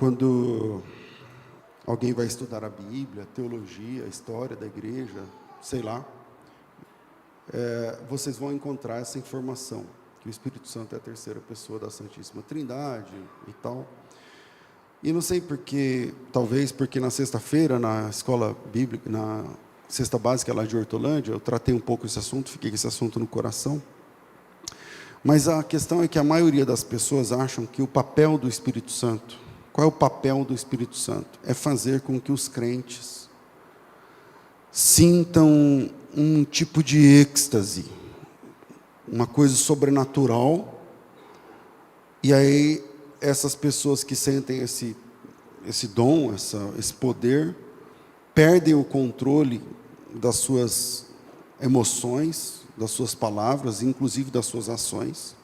Quando alguém vai estudar a Bíblia, a teologia, a história da igreja, sei lá, vocês vão encontrar essa informação, que o Espírito Santo é a terceira pessoa da Santíssima Trindade e tal. E não sei porque, talvez porque na sexta-feira, na escola bíblica, na cesta básica lá de Hortolândia, eu tratei um pouco esse assunto, fiquei com esse assunto no coração. Mas a questão é que a maioria das pessoas acham que o papel do Espírito Santo, qual é o papel do Espírito Santo? É fazer com que os crentes sintam um tipo de êxtase, uma coisa sobrenatural, e aí essas pessoas que sentem esse dom, esse poder, perdem o controle das suas emoções, das suas palavras, inclusive das suas ações,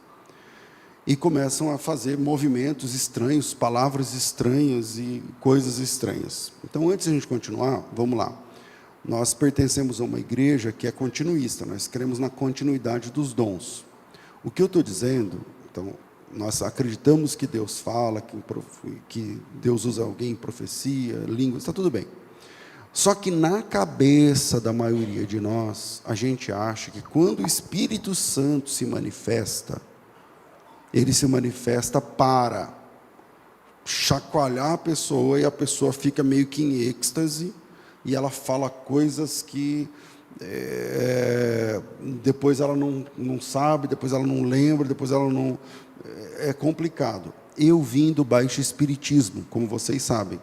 e começam a fazer movimentos estranhos, palavras estranhas e coisas estranhas. Então, antes de a gente continuar, vamos lá. Nós pertencemos a uma igreja que é continuista, nós cremos na continuidade dos dons. O que eu estou dizendo, então, nós acreditamos que Deus fala, que Deus usa alguém em profecia, línguas, está tudo bem. Só que na cabeça da maioria de nós, a gente acha que quando o Espírito Santo se manifesta, ele se manifesta para chacoalhar a pessoa, e a pessoa fica meio que em êxtase, e ela fala coisas que depois ela não sabe, depois ela não lembra, depois ela não... É complicado. Eu vim do baixo espiritismo, como vocês sabem,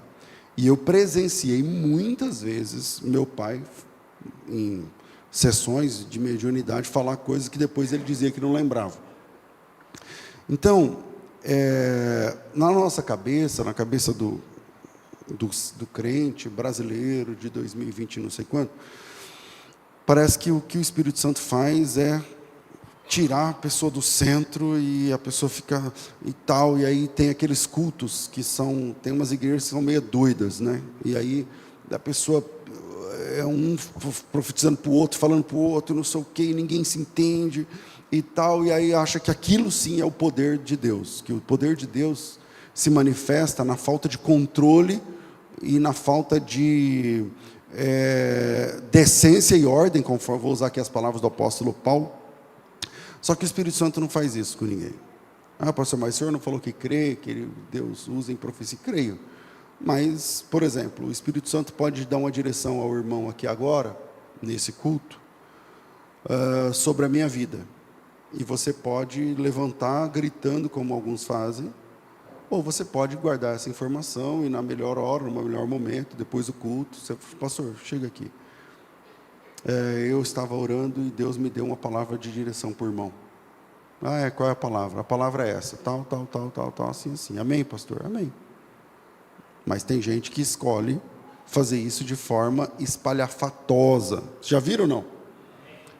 e eu presenciei muitas vezes meu pai, em sessões de mediunidade, falar coisas que depois ele dizia que não lembrava. Então, na nossa cabeça, na cabeça do crente brasileiro de 2020, não sei quanto, parece que o que o Espírito Santo faz é tirar a pessoa do centro e a pessoa fica e tal, e aí tem aqueles cultos que tem umas igrejas que são meio doidas, né? E aí a pessoa é um profetizando para o outro, falando para o outro, não sei o quê, e ninguém se entende e tal, e aí acha que aquilo sim é o poder de Deus, que o poder de Deus se manifesta na falta de controle e na falta de decência e ordem, conforme vou usar aqui as palavras do apóstolo Paulo. Só que o Espírito Santo não faz isso com ninguém. Pastor, mas o senhor não falou que crê, que Deus usa em profecia? Creio. Mas, por exemplo, o Espírito Santo pode dar uma direção ao irmão aqui agora, nesse culto, sobre a minha vida. E você pode levantar gritando, como alguns fazem, ou você pode guardar essa informação e na melhor hora, no melhor momento, depois do culto, você fala, pastor, chega aqui. Eu estava orando e Deus me deu uma palavra de direção para o irmão. Qual é a palavra? A palavra é essa, tal, assim, assim. Amém, pastor? Amém. Mas tem gente que escolhe fazer isso de forma espalhafatosa. Já viram ou não?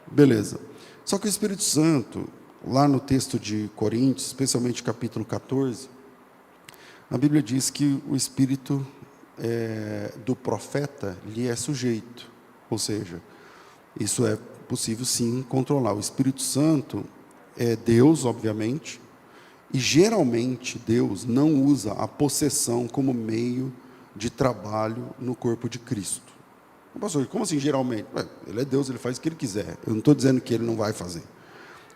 Beleza. Só que o Espírito Santo, lá no texto de Coríntios, especialmente capítulo 14, a Bíblia diz que o espírito do profeta lhe é sujeito. Ou seja, isso é possível sim controlar. O Espírito Santo é Deus, obviamente, e geralmente Deus não usa a possessão como meio de trabalho no corpo de Cristo. Pastor, como assim geralmente? Ele é Deus, ele faz o que ele quiser. Eu não estou dizendo que ele não vai fazer.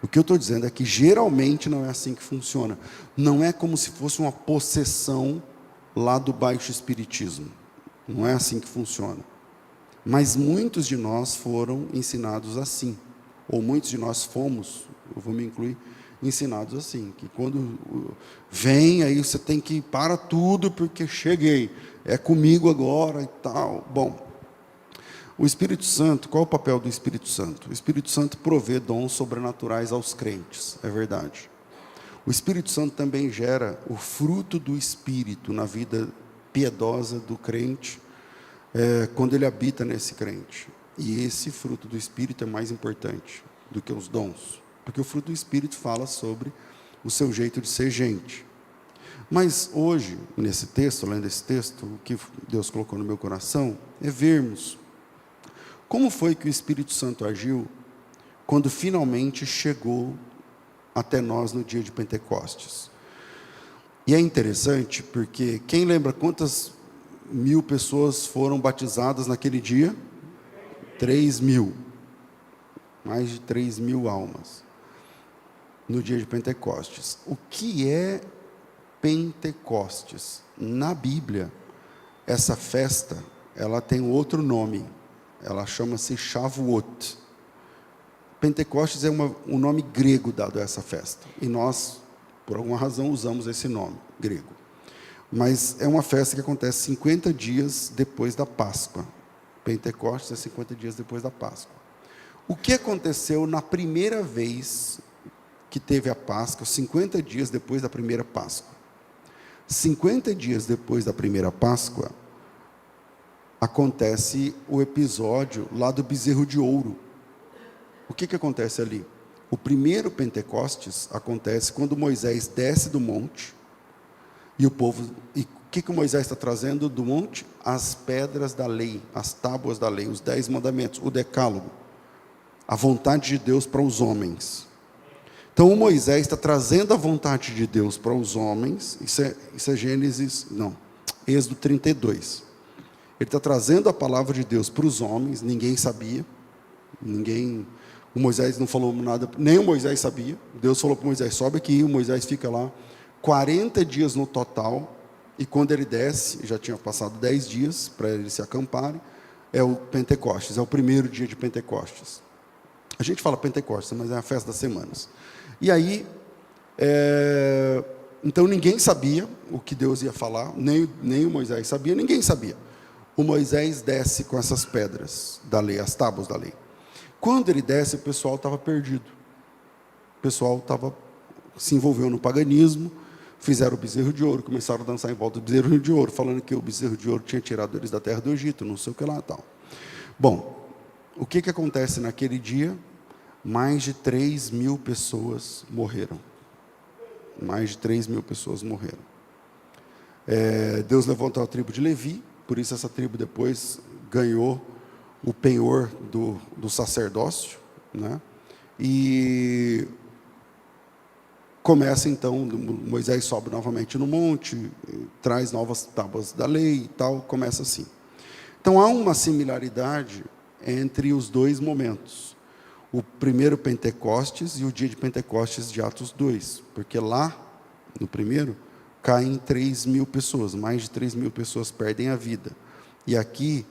O que eu estou dizendo é que geralmente não é assim que funciona. Não é como se fosse uma possessão lá do baixo espiritismo. Não é assim que funciona. Mas muitos de nós foram ensinados assim. Ou muitos de nós fomos, eu vou me incluir, ensinados assim. Que quando vem, aí você tem que ir para tudo, porque cheguei. É comigo agora e tal. Bom, o Espírito Santo, qual é o papel do Espírito Santo? O Espírito Santo provê dons sobrenaturais aos crentes, é verdade. O Espírito Santo também gera o fruto do Espírito na vida piedosa do crente, quando ele habita nesse crente. E esse fruto do Espírito é mais importante do que os dons, porque o fruto do Espírito fala sobre o seu jeito de ser gente. Mas hoje, nesse texto, lendo esse texto, o que Deus colocou no meu coração é vermos como foi que o Espírito Santo agiu quando finalmente chegou até nós no dia de Pentecostes. E é interessante porque quem lembra quantas mil pessoas foram batizadas naquele dia? 3.000. Mais de 3.000 almas. No dia de Pentecostes. O que é Pentecostes? Na Bíblia, essa festa, ela tem outro nome. Ela chama-se Shavuot. Pentecostes é um nome grego dado a essa festa. E nós, por alguma razão, usamos esse nome grego. Mas é uma festa que acontece 50 dias depois da Páscoa. Pentecostes é 50 dias depois da Páscoa. O que aconteceu na primeira vez que teve a Páscoa, 50 dias depois da primeira Páscoa? 50 dias depois da primeira Páscoa, acontece o episódio lá do bezerro de ouro. O que acontece ali? O primeiro Pentecostes acontece quando Moisés desce do monte, e o povo... E o que Moisés está trazendo do monte? As pedras da lei, as tábuas da lei, os 10 mandamentos, o decálogo. A vontade de Deus para os homens. Então, o Moisés está trazendo a vontade de Deus para os homens. Isso é Gênesis, não, Êxodo 32. Ele está trazendo a palavra de Deus para os homens. Ninguém sabia. O Moisés não falou nada, nem o Moisés sabia. Deus falou para o Moisés, sobe aqui. O Moisés fica lá 40 dias no total. E quando ele desce, já tinha passado 10 dias para eles se acamparem, é o Pentecostes, é o primeiro dia de Pentecostes. A gente fala Pentecostes, mas é a festa das semanas. E aí, então ninguém sabia o que Deus ia falar, nem o Moisés sabia, ninguém sabia. O Moisés desce com essas pedras da lei, as tábuas da lei. Quando ele desce, o pessoal estava perdido. O pessoal se envolveu no paganismo, fizeram o bezerro de ouro, começaram a dançar em volta do bezerro de ouro, falando que o bezerro de ouro tinha tirado eles da terra do Egito, não sei o que lá e tal. Bom, o que acontece naquele dia? Mais de 3.000 pessoas morreram. Mais de 3.000 pessoas morreram. Deus levantou a tribo de Levi, por isso essa tribo depois ganhou o penhor do sacerdócio, né? E começa então, Moisés sobe novamente no monte, traz novas tábuas da lei e tal, começa assim. Então há uma similaridade entre os dois momentos. O primeiro Pentecostes e o dia de Pentecostes de Atos 2, porque lá, no primeiro, caem 3.000 pessoas, mais de 3.000 pessoas perdem a vida. E aqui,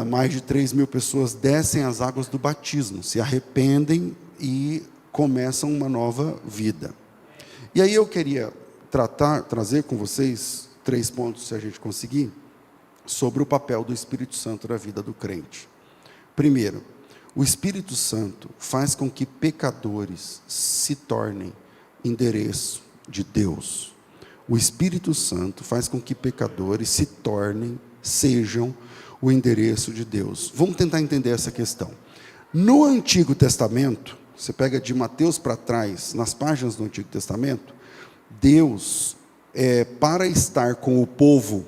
mais de 3.000 pessoas descem as águas do batismo, se arrependem e começam uma nova vida. E aí eu queria trazer com vocês 3 pontos, se a gente conseguir, sobre o papel do Espírito Santo na vida do crente. Primeiro, o Espírito Santo faz com que pecadores se tornem endereço de Deus. O Espírito Santo faz com que pecadores sejam o endereço de Deus. Vamos tentar entender essa questão. No Antigo Testamento, você pega de Mateus para trás, nas páginas do Antigo Testamento, Deus, para estar com o povo,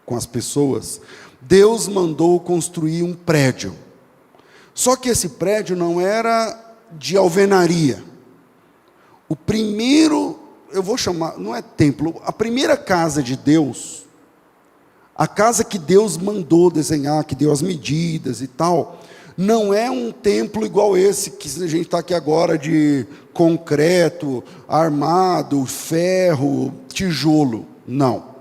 com as pessoas, Deus mandou construir um prédio. Só que esse prédio não era de alvenaria. O primeiro, eu vou chamar, não é templo, a primeira casa de Deus, a casa que Deus mandou desenhar, que deu as medidas e tal, não é um templo igual esse que a gente está aqui agora, de concreto, armado, ferro, tijolo. Não.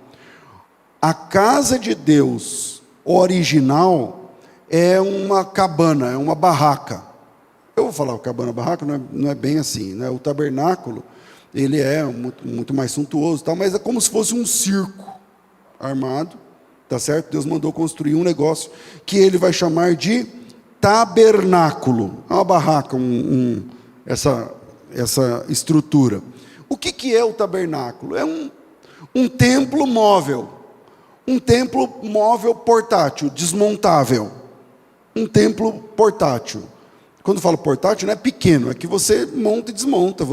A casa de Deus original é uma cabana, é uma barraca. Eu vou falar cabana, barraca, não é bem assim, né? O tabernáculo, ele é muito mais suntuoso, tal, mas é como se fosse um circo armado, tá certo? Deus mandou construir um negócio que ele vai chamar de tabernáculo. É uma barraca, essa estrutura. O que é o tabernáculo? É um templo móvel. Um templo móvel portátil, desmontável. Um templo portátil. Quando eu falo portátil, não é pequeno, é que você monta e desmonta.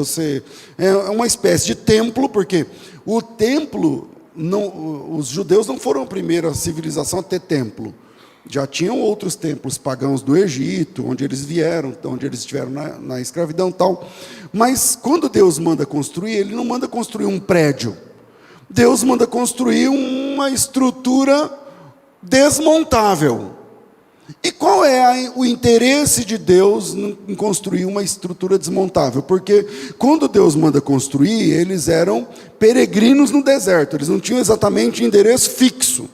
É uma espécie de templo, porque o templo, os judeus não foram a primeira civilização a ter templo. Já tinham outros templos pagãos do Egito, onde eles vieram, onde eles estiveram na escravidão e tal. Mas quando Deus manda construir, Ele não manda construir um prédio. Deus manda construir uma estrutura desmontável. E qual é o interesse de Deus em construir uma estrutura desmontável? Porque quando Deus manda construir, eles eram peregrinos no deserto, eles não tinham exatamente endereço fixo.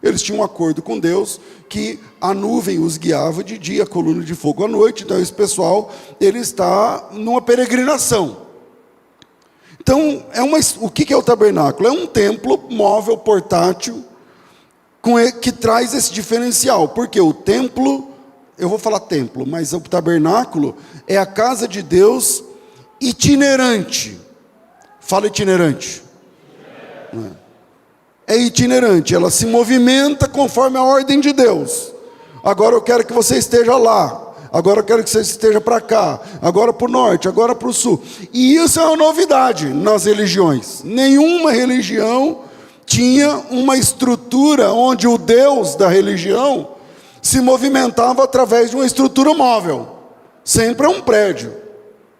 Eles tinham um acordo com Deus que a nuvem os guiava de dia, a coluna de fogo à noite. Então esse pessoal, ele está numa peregrinação. Então, o que é o tabernáculo? É um templo móvel, portátil, que traz esse diferencial. Porque o templo, eu vou falar templo, mas o tabernáculo é a casa de Deus itinerante. Fala itinerante. É itinerante, ela se movimenta conforme a ordem de Deus. Agora eu quero que você esteja lá, agora eu quero que você esteja para cá, agora para o norte, agora para o sul. E isso é uma novidade nas religiões. Nenhuma religião tinha uma estrutura onde o Deus da religião se movimentava através de uma estrutura móvel. Sempre é um prédio,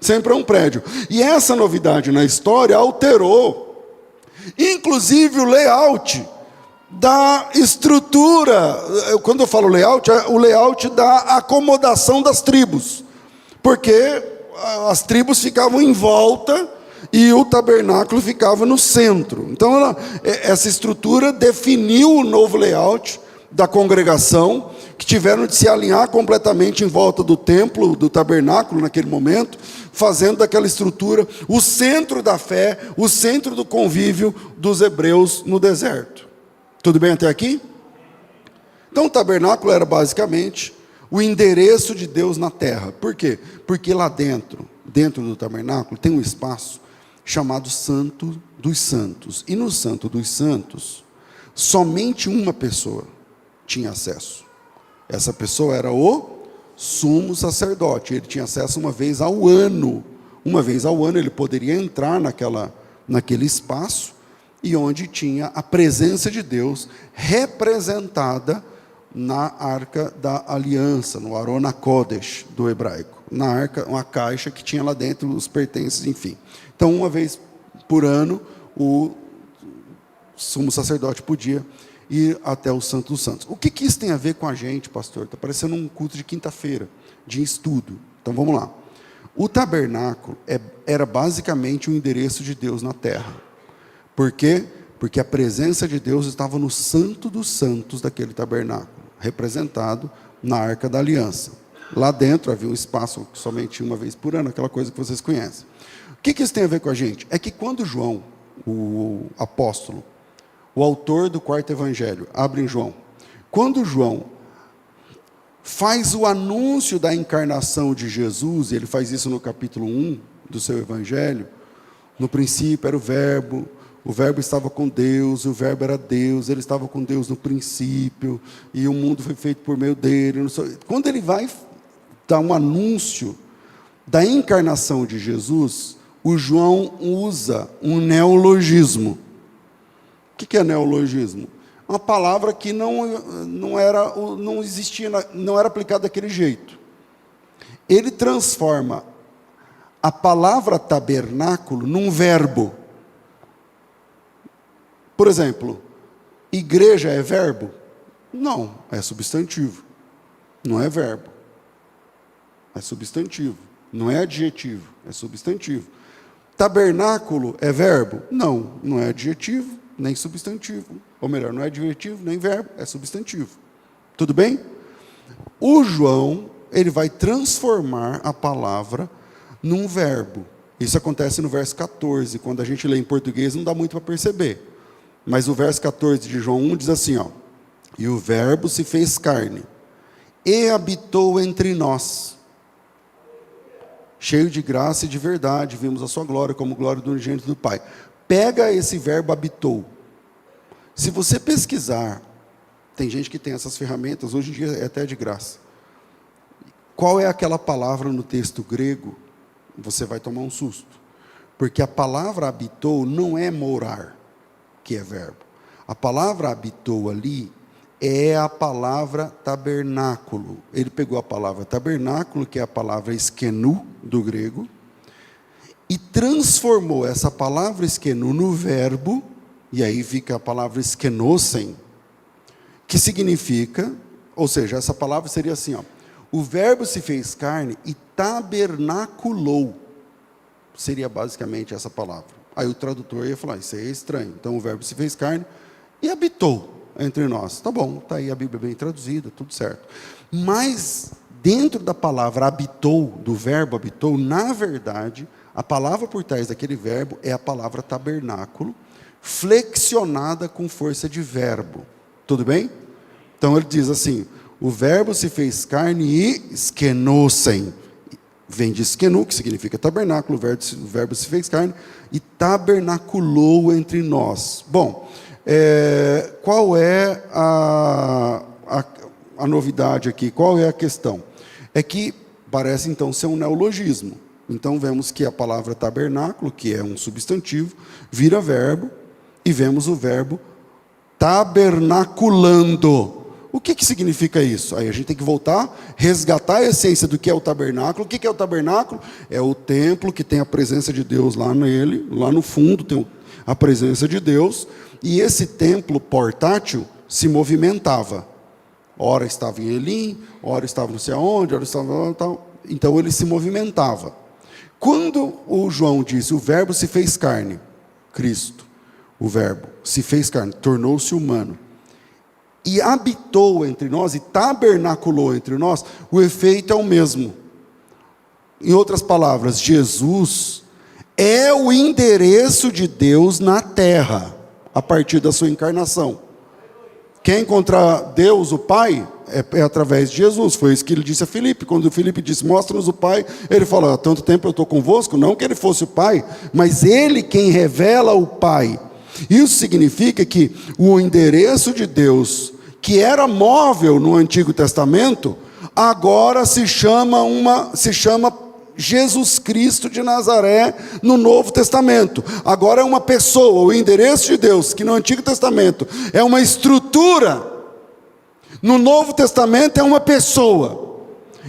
sempre é um prédio. E essa novidade na história alterou inclusive o layout da estrutura. Quando eu falo layout, é o layout da acomodação das tribos, porque as tribos ficavam em volta e o tabernáculo ficava no centro. Então essa estrutura definiu o novo layout da congregação, que tiveram de se alinhar completamente em volta do templo, do tabernáculo naquele momento, fazendo daquela estrutura o centro da fé, o centro do convívio dos hebreus no deserto. Tudo bem até aqui? Então o tabernáculo era basicamente o endereço de Deus na terra. Por quê? Porque lá dentro do tabernáculo, tem um espaço chamado Santo dos Santos. E no Santo dos Santos, somente uma pessoa tinha acesso. Essa pessoa era o sumo sacerdote. Ele tinha acesso uma vez ao ano. Uma vez ao ano ele poderia entrar naquele espaço, e onde tinha a presença de Deus representada na Arca da Aliança, no Aron HaKodesh do hebraico. Na arca, uma caixa que tinha lá dentro os pertences, enfim. Então, uma vez por ano, o sumo sacerdote podia ir até o Santo dos Santos. O que isso tem a ver com a gente, pastor? Está parecendo um culto de quinta-feira, de estudo. Então, vamos lá. O tabernáculo era basicamente o endereço de Deus na terra. Por quê? Porque a presença de Deus estava no Santo dos Santos daquele tabernáculo, representado na Arca da Aliança. Lá dentro havia um espaço somente uma vez por ano, aquela coisa que vocês conhecem. O que isso tem a ver com a gente? É que quando João, o apóstolo, o autor do quarto evangelho, abre em João, quando João faz o anúncio da encarnação de Jesus, e ele faz isso no capítulo 1 do seu evangelho, no princípio era o Verbo estava com Deus, o Verbo era Deus, ele estava com Deus no princípio, e o mundo foi feito por meio dele. Quando ele vai dar um anúncio da encarnação de Jesus, o João usa um neologismo. O que é neologismo? Uma palavra que não existia, não era aplicada daquele jeito. Ele transforma a palavra tabernáculo num verbo. Por exemplo, igreja é verbo? Não, é substantivo. Não é verbo. É substantivo. Não é adjetivo, é substantivo. Tabernáculo é verbo? Não, não é adjetivo, nem substantivo. Ou melhor, não é adjetivo, nem verbo, é substantivo. Tudo bem? O João, ele vai transformar a palavra num verbo. Isso acontece no verso 14. Quando a gente lê em português, não dá muito para perceber. Mas o verso 14 de João 1 diz assim, ó: e o verbo se fez carne, e habitou entre nós, cheio de graça e de verdade, vimos a sua glória como glória do unigênito do Pai. Pega esse verbo habitou. Se você pesquisar, tem gente que tem essas ferramentas, hoje em dia é até de graça. Qual é aquela palavra no texto grego? Você vai tomar um susto. Porque a palavra habitou não é morar, que é verbo. A palavra habitou ali é a palavra tabernáculo. Ele pegou a palavra tabernáculo, que é a palavra skenu, do grego, e transformou essa palavra skenu no verbo, e aí fica a palavra skenosen, que significa, ou seja, essa palavra seria assim, ó, o verbo se fez carne e tabernaculou, seria basicamente essa palavra. Aí o tradutor ia falar, isso aí é estranho, então o verbo se fez carne e habitou entre nós. Tá bom, está aí a Bíblia bem traduzida, tudo certo. Mas, dentro da palavra habitou, do verbo habitou, na verdade, a palavra por trás daquele verbo é a palavra tabernáculo, flexionada com força de verbo. Tudo bem? Então ele diz assim, o verbo se fez carne e skenosen. Vem de skenu, que significa tabernáculo, o verbo se fez carne e tabernaculou entre nós. Bom, qual é a novidade aqui? Qual é a questão? É que parece então ser um neologismo. Então vemos que a palavra tabernáculo, que é um substantivo, vira verbo, e vemos o verbo tabernaculando. O que significa isso? Aí a gente tem que voltar, resgatar a essência do que é o tabernáculo. O que é o tabernáculo? É o templo que tem a presença de Deus lá nele, lá no fundo tem a presença de Deus, e esse templo portátil se movimentava. Ora estava em Elim, ora estava não sei aonde, ora estava tal. Então ele se movimentava. Quando o João disse, o verbo se fez carne, Cristo, o verbo se fez carne, tornou-se humano, e habitou entre nós, e tabernaculou entre nós, o efeito é o mesmo. Em outras palavras, Jesus é o endereço de Deus na terra, a partir da sua encarnação. Quer encontrar Deus, o Pai, é através de Jesus. Foi isso que ele disse a Filipe. Quando Filipe disse, mostra-nos o Pai, ele falou, há tanto tempo eu estou convosco, não que ele fosse o Pai, mas ele quem revela o Pai. Isso significa que o endereço de Deus, que era móvel no Antigo Testamento, agora se chama Jesus Cristo de Nazaré no Novo Testamento. Agora é uma pessoa, o endereço de Deus, que no Antigo Testamento é uma estrutura, no Novo Testamento é uma pessoa.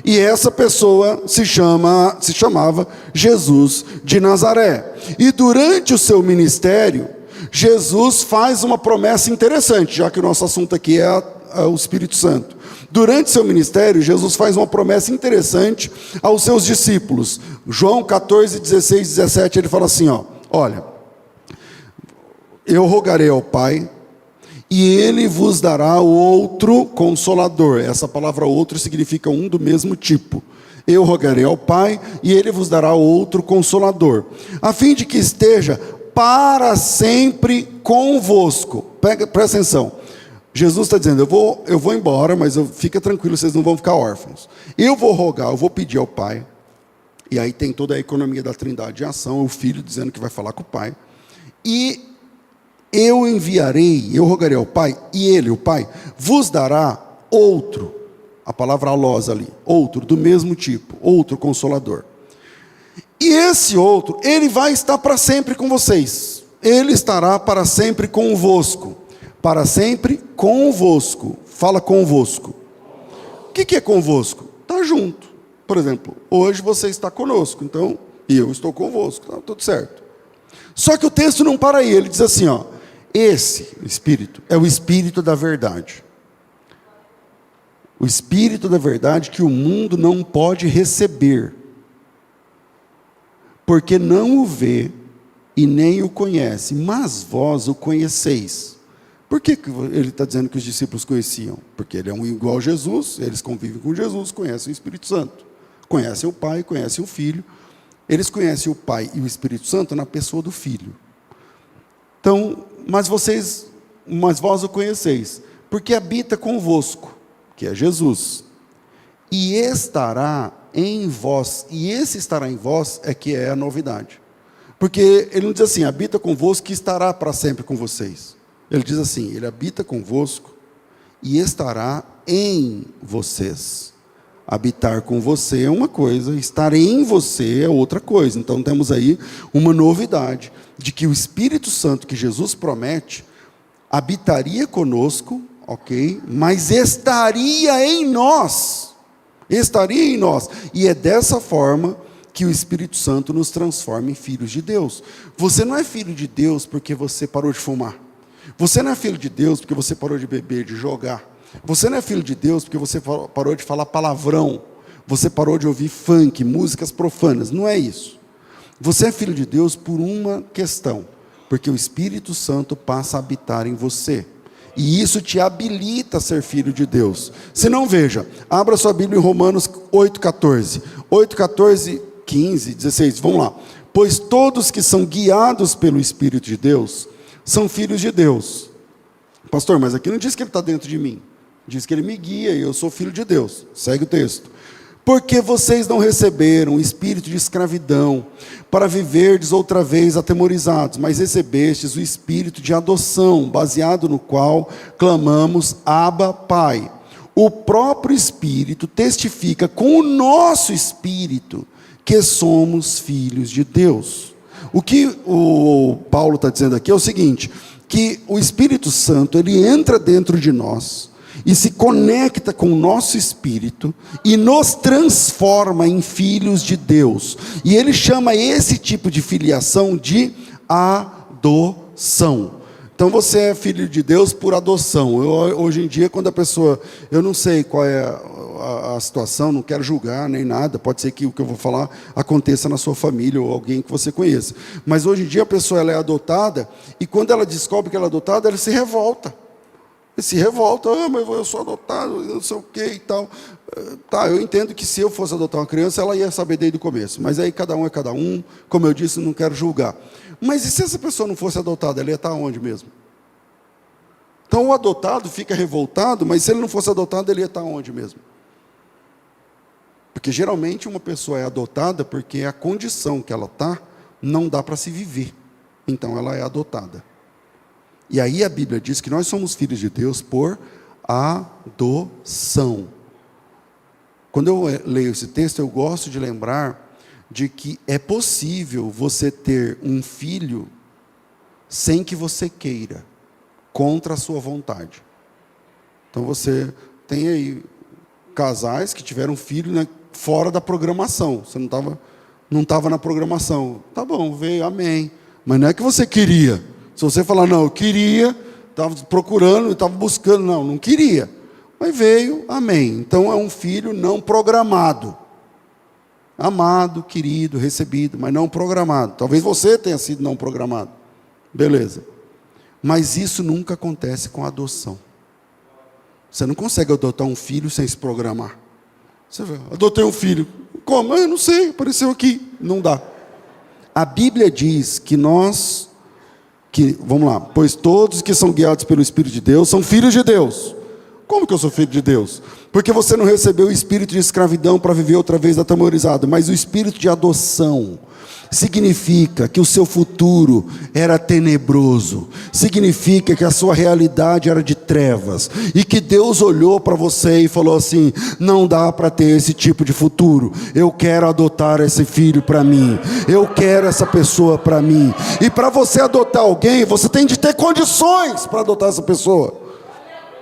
E essa pessoa se chamava Jesus de Nazaré. E durante o seu ministério, Jesus faz uma promessa interessante, já que o nosso assunto aqui é o Espírito Santo. Durante seu ministério, Jesus faz uma promessa interessante aos seus discípulos. João 14, 16, 17, ele fala assim, olha, eu rogarei ao Pai, e Ele vos dará outro Consolador. Essa palavra outro significa um do mesmo tipo. Eu rogarei ao Pai, e Ele vos dará outro Consolador, a fim de que esteja para sempre convosco. Presta atenção. Jesus está dizendo, eu vou embora, mas fica tranquilo, vocês não vão ficar órfãos. Eu vou rogar, eu vou pedir ao Pai. E aí tem toda a economia da Trindade em ação, o Filho dizendo que vai falar com o Pai. E eu enviarei, eu rogarei ao Pai, e Ele, o Pai, vos dará outro, a palavra alós ali, outro, do mesmo tipo, outro Consolador. E esse outro, ele vai estar para sempre com vocês. Ele estará para sempre convosco. Para sempre convosco. Fala convosco. O que é convosco? Está junto. Por exemplo, hoje você está conosco, então, e eu estou convosco, tá tudo certo. Só que o texto não para aí, ele diz assim, esse Espírito é o Espírito da verdade. O Espírito da verdade que o mundo não pode receber, porque não o vê e nem o conhece, mas vós o conheceis. Por que ele está dizendo que os discípulos conheciam? Porque ele é um igual a Jesus, eles convivem com Jesus, conhecem o Espírito Santo, conhecem o Pai, conhecem o Filho. Eles conhecem o Pai e o Espírito Santo na pessoa do Filho. Então, mas vós o conheceis, porque habita convosco, que é Jesus, e estará em vós, e esse estará em vós é que é a novidade, porque ele não diz assim, habita convosco que estará para sempre com vocês, ele diz assim, ele habita convosco e estará em vocês. Habitar com você é uma coisa, estar em você é outra coisa. Então temos aí uma novidade, de que o Espírito Santo que Jesus promete, habitaria conosco, ok? Mas estaria em nós. Estaria em nós. E é dessa forma que o Espírito Santo nos transforma em filhos de Deus. Você não é filho de Deus porque você parou de fumar. Você não é filho de Deus porque você parou de beber, de jogar. Você não é filho de Deus porque você parou de falar palavrão. Você parou de ouvir funk, músicas profanas. Não é isso. Você é filho de Deus por uma questão. Porque o Espírito Santo passa a habitar em você. E isso te habilita a ser filho de Deus. Se não, veja, abra sua Bíblia em Romanos 8,14. 8,14, 15, 16, vamos lá. Pois todos que são guiados pelo Espírito de Deus, são filhos de Deus. Pastor, mas aqui não diz que ele está dentro de mim. Diz que ele me guia e eu sou filho de Deus. Segue o texto. Porque vocês não receberam o espírito de escravidão, para viverdes outra vez atemorizados, mas recebestes o espírito de adoção, baseado no qual clamamos, Abba, Pai. O próprio Espírito testifica com o nosso espírito que somos filhos de Deus. O que o Paulo está dizendo aqui é o seguinte, que o Espírito Santo, ele entra dentro de nós, e se conecta com o nosso espírito, e nos transforma em filhos de Deus, e ele chama esse tipo de filiação de adoção. Então você é filho de Deus por adoção. Hoje em dia, quando a pessoa, eu não sei qual é a situação, não quero julgar nem nada, pode ser que o que eu vou falar aconteça na sua família ou alguém que você conheça, mas hoje em dia a pessoa ela é adotada, e quando ela descobre que ela é adotada, ela se revolta. Mas eu sou adotado, não sei o que e tal. Tá, eu entendo que se eu fosse adotar uma criança, ela ia saber desde o começo, mas aí cada um é cada um, como eu disse, não quero julgar. Mas e se essa pessoa não fosse adotada, ela ia estar onde mesmo? Então o adotado fica revoltado, mas se ele não fosse adotado, ele ia estar onde mesmo? Porque geralmente uma pessoa é adotada porque a condição que ela está, não dá para se viver, então ela é adotada. E aí a Bíblia diz que nós somos filhos de Deus por adoção. Quando eu leio esse texto, eu gosto de lembrar de que é possível você ter um filho sem que você queira, contra a sua vontade. Então você tem aí casais que tiveram filho, né, fora da programação. Você não estava na programação. Tá bom, veio, amém. Mas não é que você queria. Se você falar, não, eu queria, estava procurando, estava buscando, não queria. Mas veio, amém. Então é um filho não programado. Amado, querido, recebido, mas não programado. Talvez você tenha sido não programado. Beleza. Mas isso nunca acontece com a adoção. Você não consegue adotar um filho sem se programar. Você vê, adotei um filho. Como? Eu não sei, apareceu aqui. Não dá. A Bíblia diz que vamos lá, pois todos que são guiados pelo Espírito de Deus são filhos de Deus. Como que eu sou filho de Deus? Porque você não recebeu o espírito de escravidão para viver outra vez atemorizado, mas o espírito de adoção. Significa que o seu futuro era tenebroso, significa que a sua realidade era de trevas, e que Deus olhou para você e falou assim, não dá para ter esse tipo de futuro, eu quero adotar esse filho para mim, eu quero essa pessoa para mim. E para você adotar alguém, você tem de ter condições para adotar essa pessoa.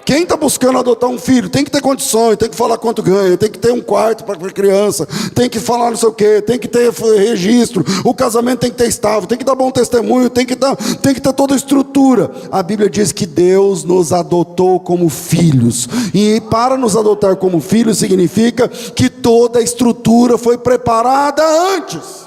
Quem está buscando adotar um filho tem que ter condições, tem que falar quanto ganha, tem que ter um quarto para a criança, tem que falar não sei o quê, tem que ter registro, o casamento tem que ter estável, tem que dar bom testemunho, tem que ter toda a estrutura. A Bíblia diz que Deus nos adotou como filhos, e para nos adotar como filhos significa que toda a estrutura foi preparada antes.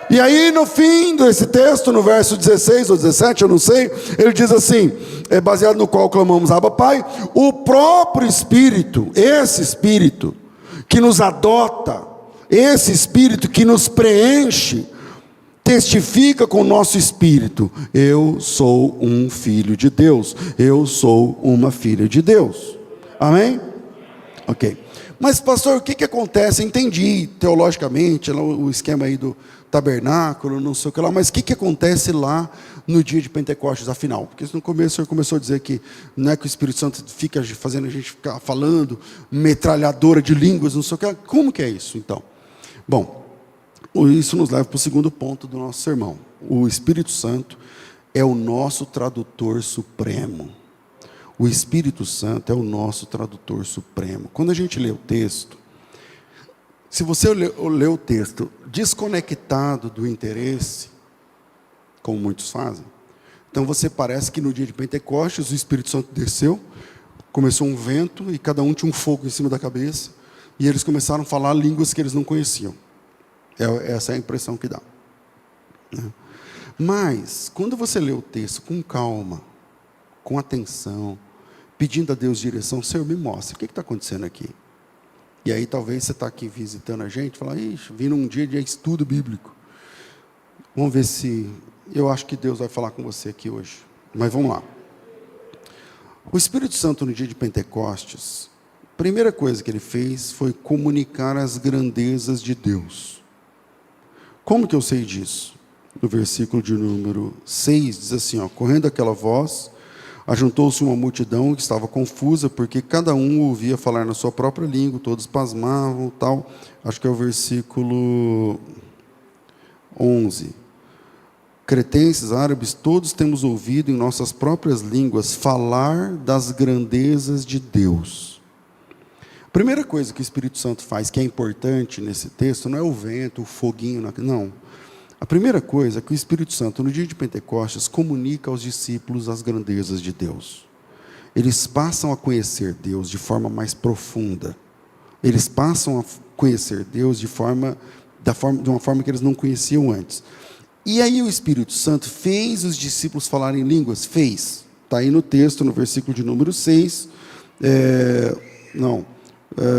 E aí no fim desse texto, no verso 16 ou 17, eu não sei, ele diz assim, é baseado no qual clamamos Abba Pai, o próprio Espírito, esse Espírito que nos adota, esse Espírito que nos preenche, testifica com o nosso espírito, eu sou um filho de Deus, eu sou uma filha de Deus. Amém? Ok. Mas pastor, o que acontece? Entendi teologicamente o esquema aí do tabernáculo, não sei o que lá, mas o que acontece lá no dia de Pentecostes, afinal? Porque no começo o senhor começou a dizer que não é que o Espírito Santo fica fazendo a gente ficar falando, metralhadora de línguas, não sei o que lá. Como que é isso, então? Bom, isso nos leva para o segundo ponto do nosso sermão. O Espírito Santo é o nosso tradutor supremo. O Espírito Santo é o nosso tradutor supremo. Quando a gente lê o texto, se você lê o texto desconectado do interesse, como muitos fazem, então você parece que no dia de Pentecostes o Espírito Santo desceu, começou um vento e cada um tinha um fogo em cima da cabeça, e eles começaram a falar línguas que eles não conheciam. Essa é a impressão que dá. Mas, quando você lê o texto com calma, com atenção, pedindo a Deus direção, Senhor, me mostra, o que está acontecendo aqui? E aí talvez você está aqui visitando a gente, fala, ixi, vim num dia de estudo bíblico. Vamos ver se, eu acho que Deus vai falar com você aqui hoje. Mas vamos lá. O Espírito Santo no dia de Pentecostes, a primeira coisa que ele fez foi comunicar as grandezas de Deus. Como que eu sei disso? No versículo de número 6, diz assim, correndo aquela voz, ajuntou-se uma multidão que estava confusa, porque cada um ouvia falar na sua própria língua, todos pasmavam, tal. Acho que é o versículo 11. Cretenses, árabes, todos temos ouvido em nossas próprias línguas falar das grandezas de Deus. A primeira coisa que o Espírito Santo faz, que é importante nesse texto, não é o vento, o foguinho, não. A primeira coisa é que o Espírito Santo, no dia de Pentecostes, comunica aos discípulos as grandezas de Deus. Eles passam a conhecer Deus de forma mais profunda. Eles passam a conhecer Deus de uma forma que eles não conheciam antes. E aí o Espírito Santo fez os discípulos falarem línguas? Fez. Está aí no texto, no versículo de número 6.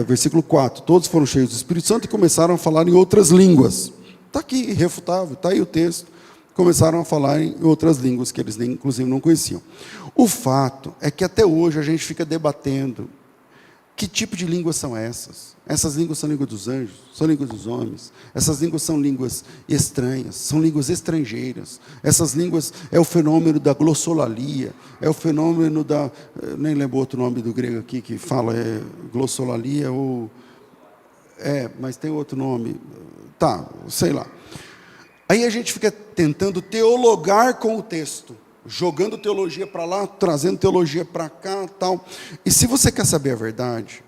Versículo 4. Todos foram cheios do Espírito Santo e começaram a falar em outras línguas. Está aqui, irrefutável, está aí o texto. Começaram a falar em outras línguas que eles, inclusive, não conheciam. O fato é que até hoje a gente fica debatendo que tipo de línguas são essas. Essas línguas são línguas dos anjos, são línguas dos homens. Essas línguas são línguas estranhas, são línguas estrangeiras. Essas línguas é o fenômeno da glossolalia, é o fenômeno da... Nem lembro outro nome do grego aqui que fala, glossolalia ou... mas tem outro nome... Tá, sei lá. Aí a gente fica tentando teologar com o texto, jogando teologia para lá, trazendo teologia para cá, tal. E se você quer saber a verdade,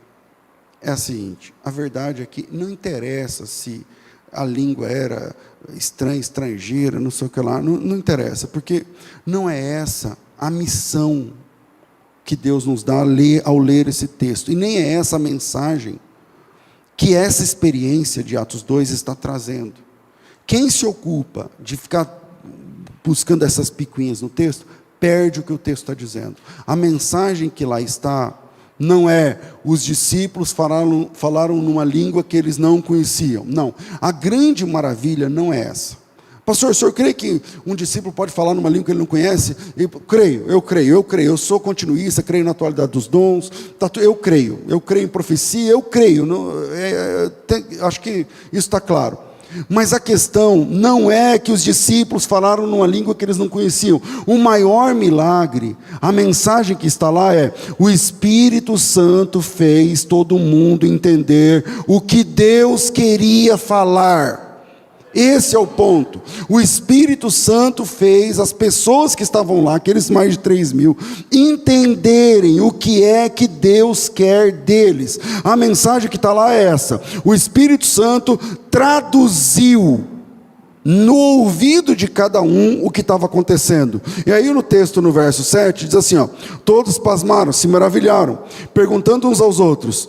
é a seguinte, a verdade é que não interessa se a língua era estranha, estrangeira, não sei o que lá, não interessa, porque não é essa a missão que Deus nos dá ao ler esse texto, e nem é essa a mensagem que essa experiência de Atos 2 está trazendo. Quem se ocupa de ficar buscando essas picuinhas no texto, perde o que o texto está dizendo. A mensagem que lá está, não é os discípulos falaram numa língua que eles não conheciam. Não, a grande maravilha não é essa. Pastor, o senhor crê que um discípulo pode falar numa língua que ele não conhece? Eu creio. Eu sou continuista, creio na atualidade dos dons. Eu creio em profecia, eu creio. Acho que isso está claro. Mas a questão não é que os discípulos falaram numa língua que eles não conheciam. O maior milagre, a mensagem que está lá é: o Espírito Santo fez todo mundo entender o que Deus queria falar. Esse é o ponto. O Espírito Santo fez as pessoas que estavam lá, aqueles mais de 3.000, entenderem o que é que Deus quer deles. A mensagem que está lá é essa: o Espírito Santo traduziu no ouvido de cada um o que estava acontecendo. E aí no texto, no verso 7, diz assim, todos pasmaram, se maravilharam, perguntando uns aos outros: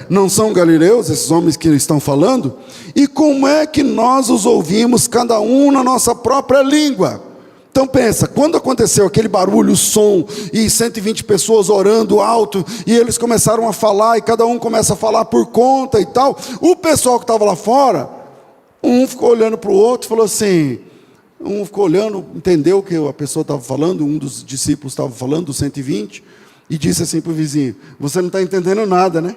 não são galileus esses homens que estão falando? E como é que nós os ouvimos, cada um na nossa própria língua? Então pensa, quando aconteceu aquele barulho, o som, e 120 pessoas orando alto, e eles começaram a falar, e cada um começa a falar por conta e tal, o pessoal que estava lá fora, um ficou olhando para o outro e falou assim, um ficou olhando, entendeu o que a pessoa estava falando, um dos discípulos estava falando, dos 120, e disse assim para o vizinho: você não está entendendo nada, né?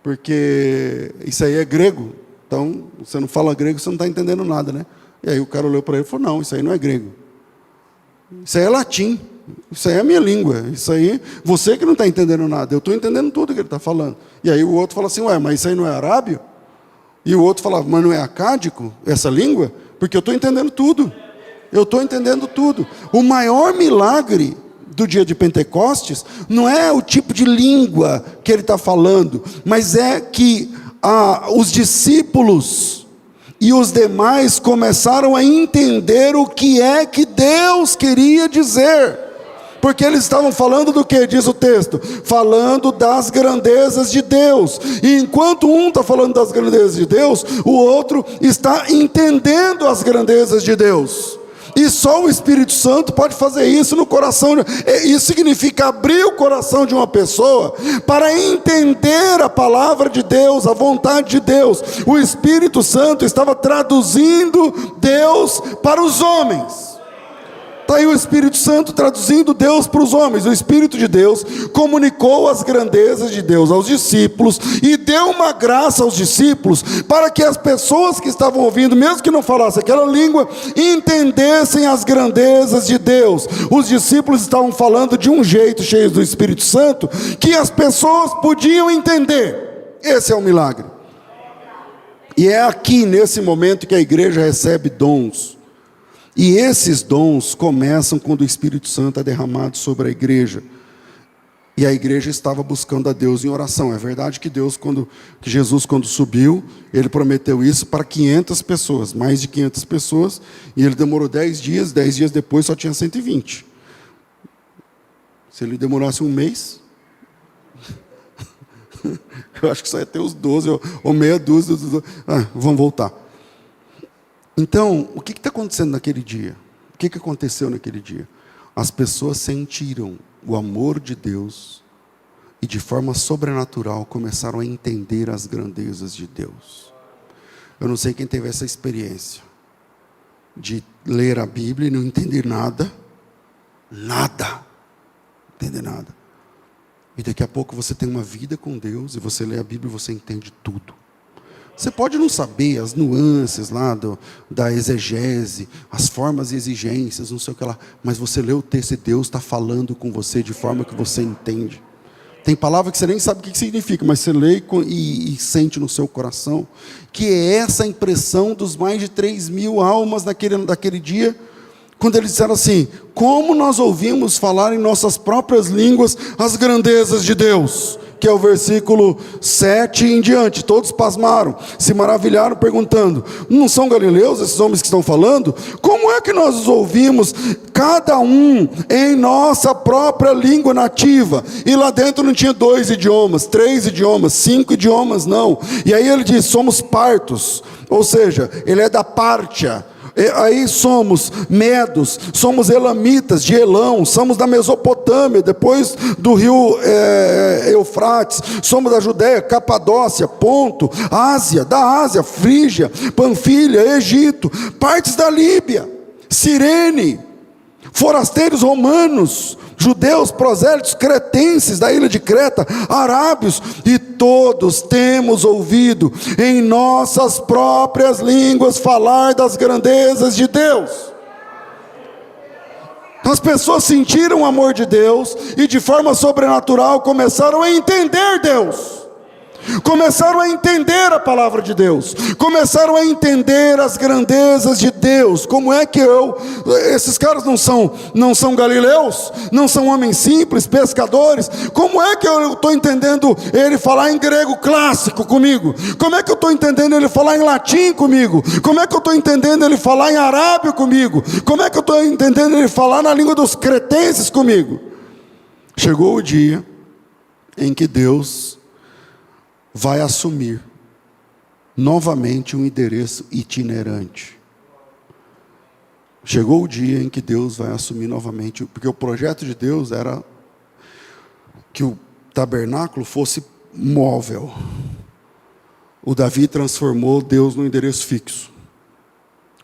Porque isso aí é grego, então você não fala grego, você não está entendendo nada, né? E aí o cara olhou para ele e falou: não, isso aí não é grego, isso aí é latim, isso aí é a minha língua, isso aí, você que não está entendendo nada, eu estou entendendo tudo que ele está falando. E aí o outro fala assim: mas isso aí não é arábio? E o outro falava: mas não é acádico essa língua? Porque eu estou entendendo tudo. O maior milagre do dia de Pentecostes não é o tipo de língua que ele está falando, mas é que os discípulos e os demais começaram a entender o que é que Deus queria dizer, porque eles estavam falando do que, diz o texto? Falando das grandezas de Deus, e enquanto um está falando das grandezas de Deus, o outro está entendendo as grandezas de Deus. E só o Espírito Santo pode fazer isso no coração. Isso significa abrir o coração de uma pessoa para entender a palavra de Deus, a vontade de Deus. O Espírito Santo estava traduzindo Deus para os homens. Está aí o Espírito Santo traduzindo Deus para os homens. O Espírito de Deus comunicou as grandezas de Deus aos discípulos e deu uma graça aos discípulos para que as pessoas que estavam ouvindo, mesmo que não falassem aquela língua, entendessem as grandezas de Deus. Os discípulos estavam falando de um jeito, cheios do Espírito Santo, que as pessoas podiam entender. Esse é o milagre. E é aqui, nesse momento, que a igreja recebe dons. E esses dons começam quando o Espírito Santo é derramado sobre a igreja. E a igreja estava buscando a Deus em oração. É verdade que Jesus quando subiu, ele prometeu isso para 500 pessoas, mais de 500 pessoas, e ele demorou 10 dias depois só tinha 120. Se ele demorasse um mês, eu acho que só ia ter os 12, ou meia dúzia, vamos voltar. Então, o que está acontecendo naquele dia? O que aconteceu naquele dia? As pessoas sentiram o amor de Deus e de forma sobrenatural começaram a entender as grandezas de Deus. Eu não sei quem teve essa experiência de ler a Bíblia e não entender nada, não entender nada. E daqui a pouco você tem uma vida com Deus e você lê a Bíblia e você entende tudo. Você pode não saber as nuances lá da exegese, as formas e exigências, não sei o que lá, mas você lê o texto e Deus está falando com você de forma que você entende. Tem palavra que você nem sabe o que significa, mas você lê e sente no seu coração, que é essa impressão dos mais de 3.000 almas daquele dia, quando eles disseram assim: como nós ouvimos falar em nossas próprias línguas as grandezas de Deus, que é o versículo 7 em diante. Todos pasmaram, se maravilharam, perguntando: não são galileus esses homens que estão falando? Como é que nós os ouvimos, cada um em nossa própria língua nativa? E lá dentro não tinha 2 idiomas, 3 idiomas, 5 idiomas, não. E aí ele diz: somos partos, ou seja, ele é da Pártia. Aí somos medos, somos elamitas de Elão, somos da Mesopotâmia, depois do rio Eufrates, somos da Judéia, Capadócia, Ponto, Ásia, Frígia, Panfilha, Egito, partes da Líbia, Cirene, forasteiros romanos, judeus, prosélitos, cretenses da ilha de Creta, arábios, e todos temos ouvido em nossas próprias línguas falar das grandezas de Deus. As pessoas sentiram o amor de Deus e de forma sobrenatural começaram a entender Deus. Começaram a entender a palavra de Deus, começaram a entender as grandezas de Deus. Como é que esses caras não são galileus, não são homens simples, pescadores? Como é que eu estou entendendo ele falar em grego clássico comigo? Como é que eu estou entendendo ele falar em latim comigo? Como é que eu estou entendendo ele falar em arábio comigo? Como é que eu estou entendendo ele falar na língua dos cretenses comigo? Chegou o dia em que Deus vai assumir novamente um endereço itinerante. Chegou o dia em que Deus vai assumir novamente, porque o projeto de Deus era que o tabernáculo fosse móvel. O Davi transformou Deus num endereço fixo.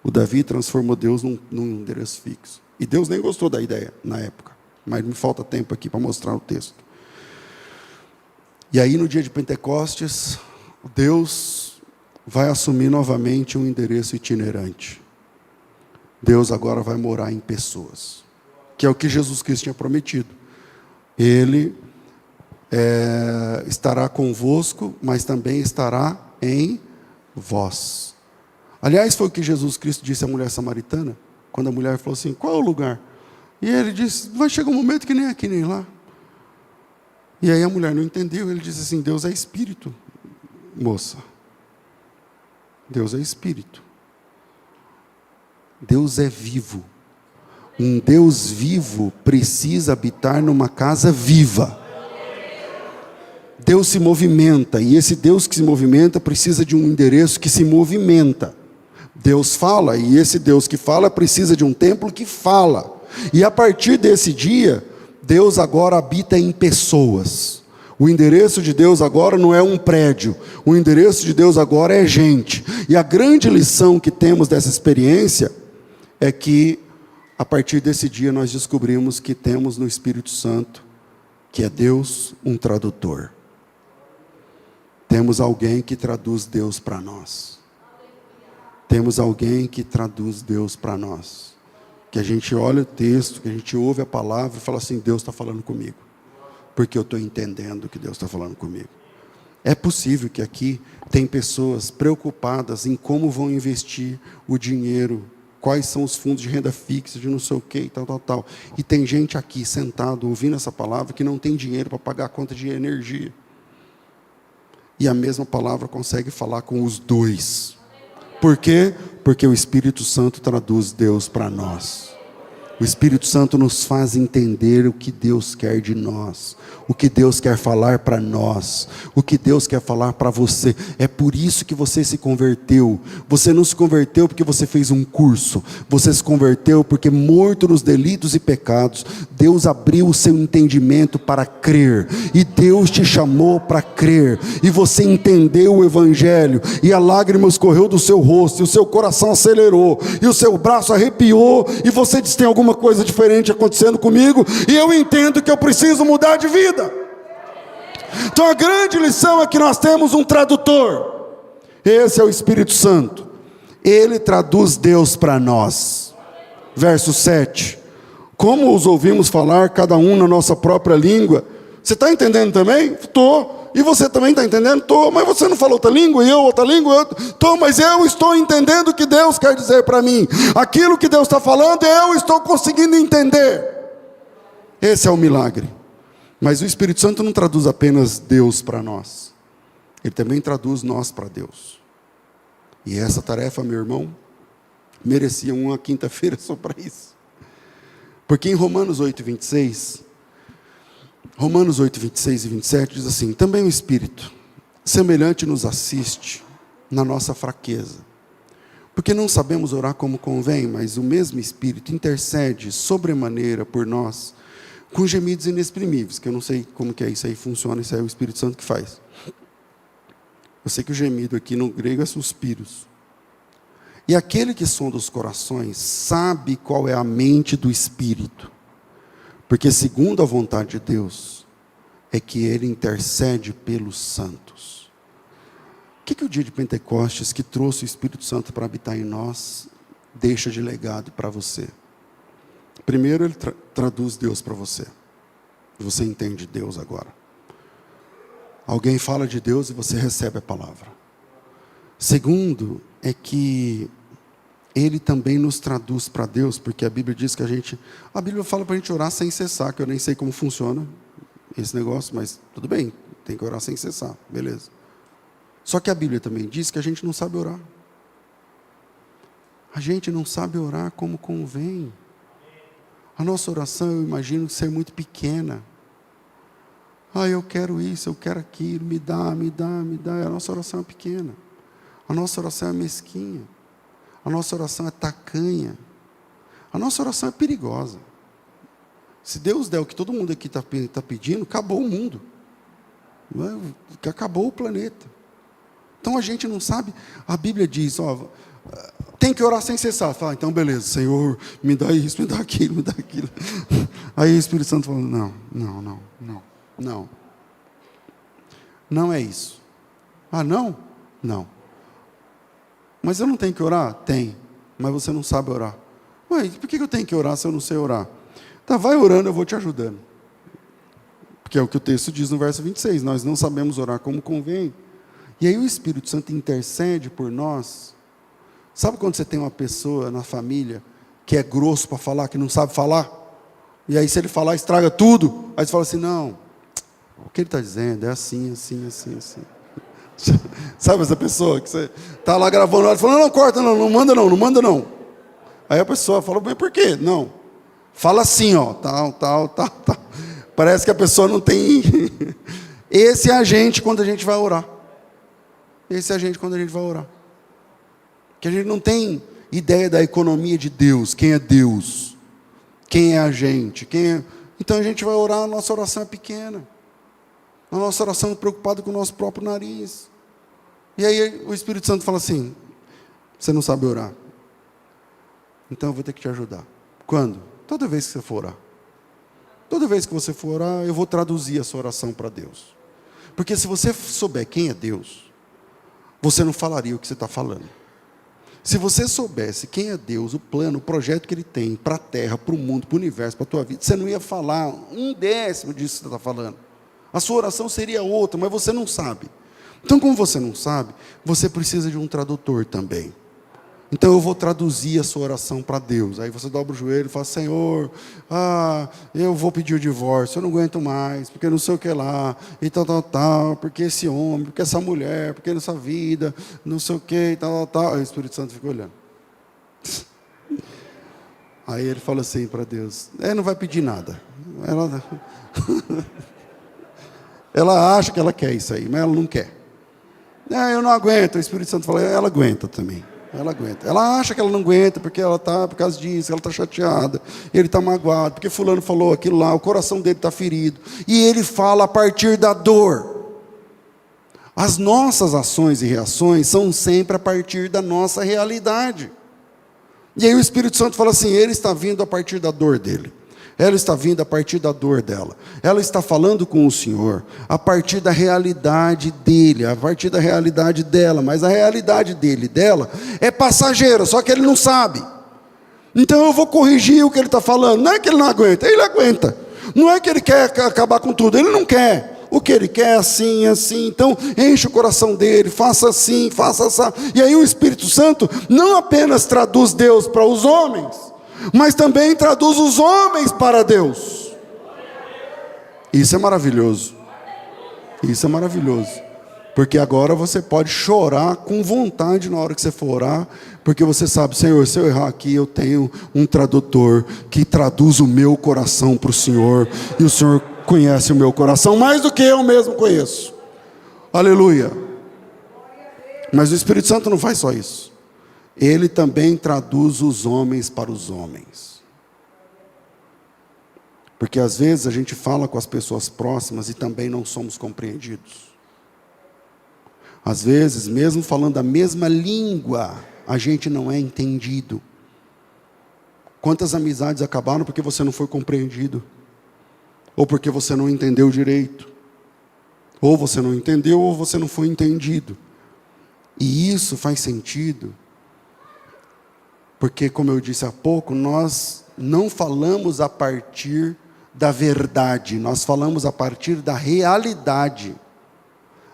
O Davi transformou Deus num endereço fixo. E Deus nem gostou da ideia na época, mas me falta tempo aqui para mostrar o texto. E aí no dia de Pentecostes, Deus vai assumir novamente um endereço itinerante. Deus agora vai morar em pessoas, que é o que Jesus Cristo tinha prometido. Ele estará convosco, mas também estará em vós. Aliás, foi o que Jesus Cristo disse à mulher samaritana, quando a mulher falou assim: qual é o lugar E ele disse, vai chegar um momento que nem aqui nem lá. E aí a mulher não entendeu, ele disse assim, Deus é espírito, moça. Deus é espírito. Deus é vivo. Um Deus vivo precisa habitar numa casa viva. Deus se movimenta, e esse Deus que se movimenta precisa de um endereço que se movimenta. Deus fala, e esse Deus que fala precisa de um templo que fala. E a partir desse dia, Deus agora habita em pessoas. O endereço de Deus agora não é um prédio, o endereço de Deus agora é gente. E a grande lição que temos dessa experiência é que, a partir desse dia, nós descobrimos que temos no Espírito Santo, que é Deus, um tradutor. Temos alguém que traduz Deus para nós. Temos alguém que traduz Deus para nós. Que a gente olha o texto, que a gente ouve a palavra e fala assim, Deus está falando comigo. Porque eu estou entendendo que Deus está falando comigo. É possível que aqui tem pessoas preocupadas em como vão investir o dinheiro, quais são os fundos de renda fixa, de não sei o que, tal. E tem gente aqui sentado ouvindo essa palavra que não tem dinheiro para pagar a conta de energia. E a mesma palavra consegue falar com os dois. Por quê? Porque o Espírito Santo traduz Deus para nós. O Espírito Santo nos faz entender o que Deus quer de nós, o que Deus quer falar para nós, o que Deus quer falar para você. É por isso que você se converteu. Você não se converteu porque você fez um curso, você se converteu porque, morto nos delitos e pecados, Deus abriu o seu entendimento para crer, e Deus te chamou para crer, e você entendeu o Evangelho, e a lágrima escorreu do seu rosto, e o seu coração acelerou, e o seu braço arrepiou, e você disse, tem alguma coisa diferente acontecendo comigo, e eu entendo que eu preciso mudar de vida. Então a grande lição é que nós temos um tradutor, esse é o Espírito Santo, ele traduz Deus para nós. Verso 7, como os ouvimos falar, cada um na nossa própria língua. Você está entendendo também? Estou. E você também está entendendo? Estou. Mas você não falou outra língua, e eu outra língua? Estou, mas eu estou entendendo o que Deus quer dizer para mim. Aquilo que Deus está falando, eu estou conseguindo entender. Esse é o milagre. Mas o Espírito Santo não traduz apenas Deus para nós. Ele também traduz nós para Deus. E essa tarefa, meu irmão, merecia uma quinta-feira só para isso. Porque em Romanos 8, 26 e 27 diz assim, também o Espírito semelhante nos assiste na nossa fraqueza, porque não sabemos orar como convém, mas o mesmo Espírito intercede sobremaneira por nós, com gemidos inexprimíveis, que eu não sei como que é isso aí funciona, isso aí é o Espírito Santo que faz. Eu sei que o gemido aqui no grego é suspiros. E aquele que sonda os corações sabe qual é a mente do Espírito, porque segundo a vontade de Deus, é que Ele intercede pelos santos. O que o dia de Pentecostes, que trouxe o Espírito Santo para habitar em nós, deixa de legado para você? Primeiro, Ele traduz Deus para você. Você entende Deus agora. Alguém fala de Deus e você recebe a palavra. Segundo, é que Ele também nos traduz para Deus, porque a Bíblia diz que a Bíblia fala para a gente orar sem cessar, que eu nem sei como funciona esse negócio, mas tudo bem, tem que orar sem cessar, beleza. Só que a Bíblia também diz que a gente não sabe orar. A gente não sabe orar como convém. A nossa oração, eu imagino, ser muito pequena. Eu quero isso, eu quero aquilo, me dá. A nossa oração é pequena. A nossa oração é mesquinha. A nossa oração é tacanha. A nossa oração é perigosa. Se Deus der o que todo mundo aqui está pedindo, acabou o mundo. Acabou o planeta. Então a gente não sabe. A Bíblia diz, tem que orar sem cessar. Fala, então beleza, Senhor, me dá isso, me dá aquilo. Aí o Espírito Santo fala, não. Não é isso. Não? Não. Mas eu não tenho que orar? Tem. Mas você não sabe orar. Por que eu tenho que orar se eu não sei orar? Tá, vai orando, eu vou te ajudando. Porque é o que o texto diz no verso 26. Nós não sabemos orar como convém. E aí o Espírito Santo intercede por nós. Sabe quando você tem uma pessoa na família que é grosso para falar, que não sabe falar? E aí se ele falar, estraga tudo. Aí você fala assim, não, o que ele está dizendo é assim, assim, assim, assim. Sabe essa pessoa que você está lá gravando, ela fala, não, corta, não manda não, não manda não. Aí a pessoa fala, mas por quê? Não, fala assim, ó, tal. Parece que a pessoa não tem. Esse é a gente quando a gente vai orar. Esse é a gente quando a gente vai orar. Que a gente não tem ideia da economia de Deus, quem é Deus, quem é a gente, Então a gente vai orar, a nossa oração é pequena. A nossa oração é preocupada com o nosso próprio nariz. E aí o Espírito Santo fala assim, você não sabe orar. Então eu vou ter que te ajudar. Quando? Toda vez que você for orar. Toda vez que você for orar, eu vou traduzir a sua oração para Deus. Porque se você souber quem é Deus, você não falaria o que você está falando. Se você soubesse quem é Deus, o plano, o projeto que Ele tem para a terra, para o mundo, para o universo, para a tua vida, você não ia falar 1/10 disso que você está falando. A sua oração seria outra, mas você não sabe. Então, como você não sabe, você precisa de um tradutor também. Então eu vou traduzir a sua oração para Deus. Aí você dobra o joelho e fala, Senhor, eu vou pedir o divórcio, eu não aguento mais, porque não sei o que lá, e tal, porque esse homem, porque essa mulher, porque nessa vida, não sei o que, tal. Aí o Espírito Santo fica olhando. Aí ele fala assim para Deus, não vai pedir nada. Ela acha que ela quer isso aí, mas ela não quer. Eu não aguento. O Espírito Santo fala, ela aguenta também. Ela aguenta. Ela acha que ela não aguenta porque ela está por causa disso, ela está chateada, ele está magoado, porque fulano falou aquilo lá, o coração dele está ferido. E ele fala a partir da dor. As nossas ações e reações são sempre a partir da nossa realidade. E aí o Espírito Santo fala assim, ele está vindo a partir da dor dele. Ela está vindo a partir da dor dela. Ela está falando com o Senhor a partir da realidade dele, a partir da realidade dela. Mas a realidade dele e dela é passageira, só que ele não sabe. Então eu vou corrigir o que ele está falando. Não é que ele não aguenta, ele aguenta. Não é que ele quer acabar com tudo, ele não quer. O que ele quer é assim, assim. Então enche o coração dele, faça assim, faça assim. E aí o Espírito Santo não apenas traduz Deus para os homens, mas também traduz os homens para Deus. Isso é maravilhoso. Isso é maravilhoso. Porque agora você pode chorar com vontade na hora que você for orar, porque você sabe, Senhor, se eu errar aqui, eu tenho um tradutor que traduz o meu coração para o Senhor, e o Senhor conhece o meu coração mais do que eu mesmo conheço. Aleluia. Mas o Espírito Santo não faz só isso. Ele também traduz os homens para os homens. Porque às vezes a gente fala com as pessoas próximas e também não somos compreendidos. Às vezes, mesmo falando a mesma língua, a gente não é entendido. Quantas amizades acabaram porque você não foi compreendido? Ou porque você não entendeu direito? Ou você não entendeu, ou você não foi entendido. E isso faz sentido, porque, como eu disse há pouco, nós não falamos a partir da verdade, nós falamos a partir da realidade.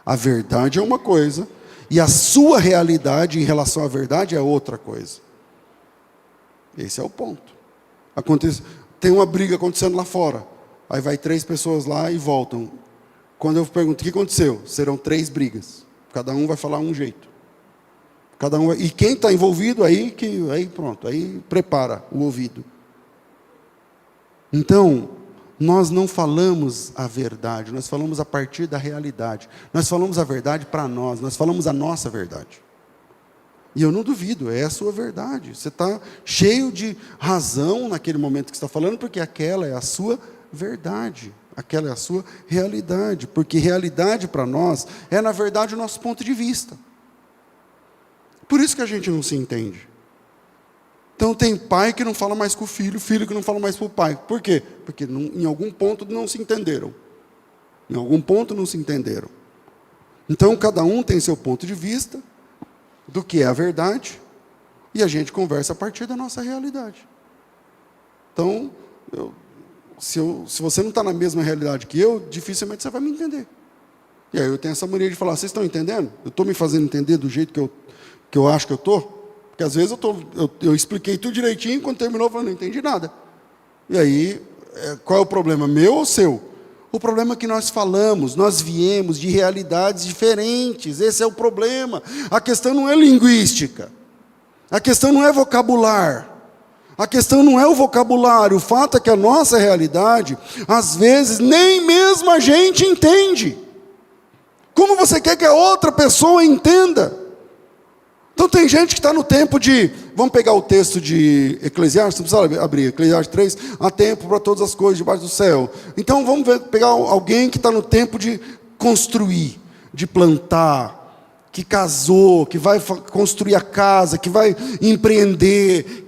A verdade é uma coisa, e a sua realidade em relação à verdade é outra coisa. Esse é o ponto. Tem uma briga acontecendo lá fora, aí vai 3 pessoas lá e voltam. Quando eu pergunto, o que aconteceu? Serão 3 brigas, cada um vai falar um jeito. E quem está envolvido aí pronto, aí prepara o ouvido. Então, nós não falamos a verdade, nós falamos a partir da realidade. Nós falamos a verdade para nós falamos a nossa verdade. E eu não duvido, é a sua verdade. Você está cheio de razão naquele momento que você está falando, porque aquela é a sua verdade. Aquela é a sua realidade. Porque realidade para nós é, na verdade, o nosso ponto de vista. Por isso que a gente não se entende. Então tem pai que não fala mais com o filho que não fala mais com o pai. Por quê? Porque em algum ponto não se entenderam. Em algum ponto não se entenderam. Então cada um tem seu ponto de vista do que é a verdade, e a gente conversa a partir da nossa realidade. Então, se você não está na mesma realidade que eu, dificilmente você vai me entender. E aí eu tenho essa mania de falar, vocês estão entendendo? Eu estou me fazendo entender do jeito que eu acho que eu estou? Porque às vezes eu expliquei tudo direitinho, quando terminou eu falei, não entendi nada. E aí qual é o problema, meu ou seu? O problema é que nós falamos, nós viemos de realidades diferentes, esse é o problema. A questão não é linguística, a questão não é vocabular, a questão não é o vocabulário, o fato é que a nossa realidade, às vezes, nem mesmo a gente entende. Como você quer que a outra pessoa entenda? Então tem gente que está no tempo de, vamos pegar o texto de Eclesiastes, não precisa abrir, Eclesiastes 3, há tempo para todas as coisas debaixo do céu. Então vamos pegar alguém que está no tempo de construir, de plantar, que casou, que vai construir a casa, que vai empreender,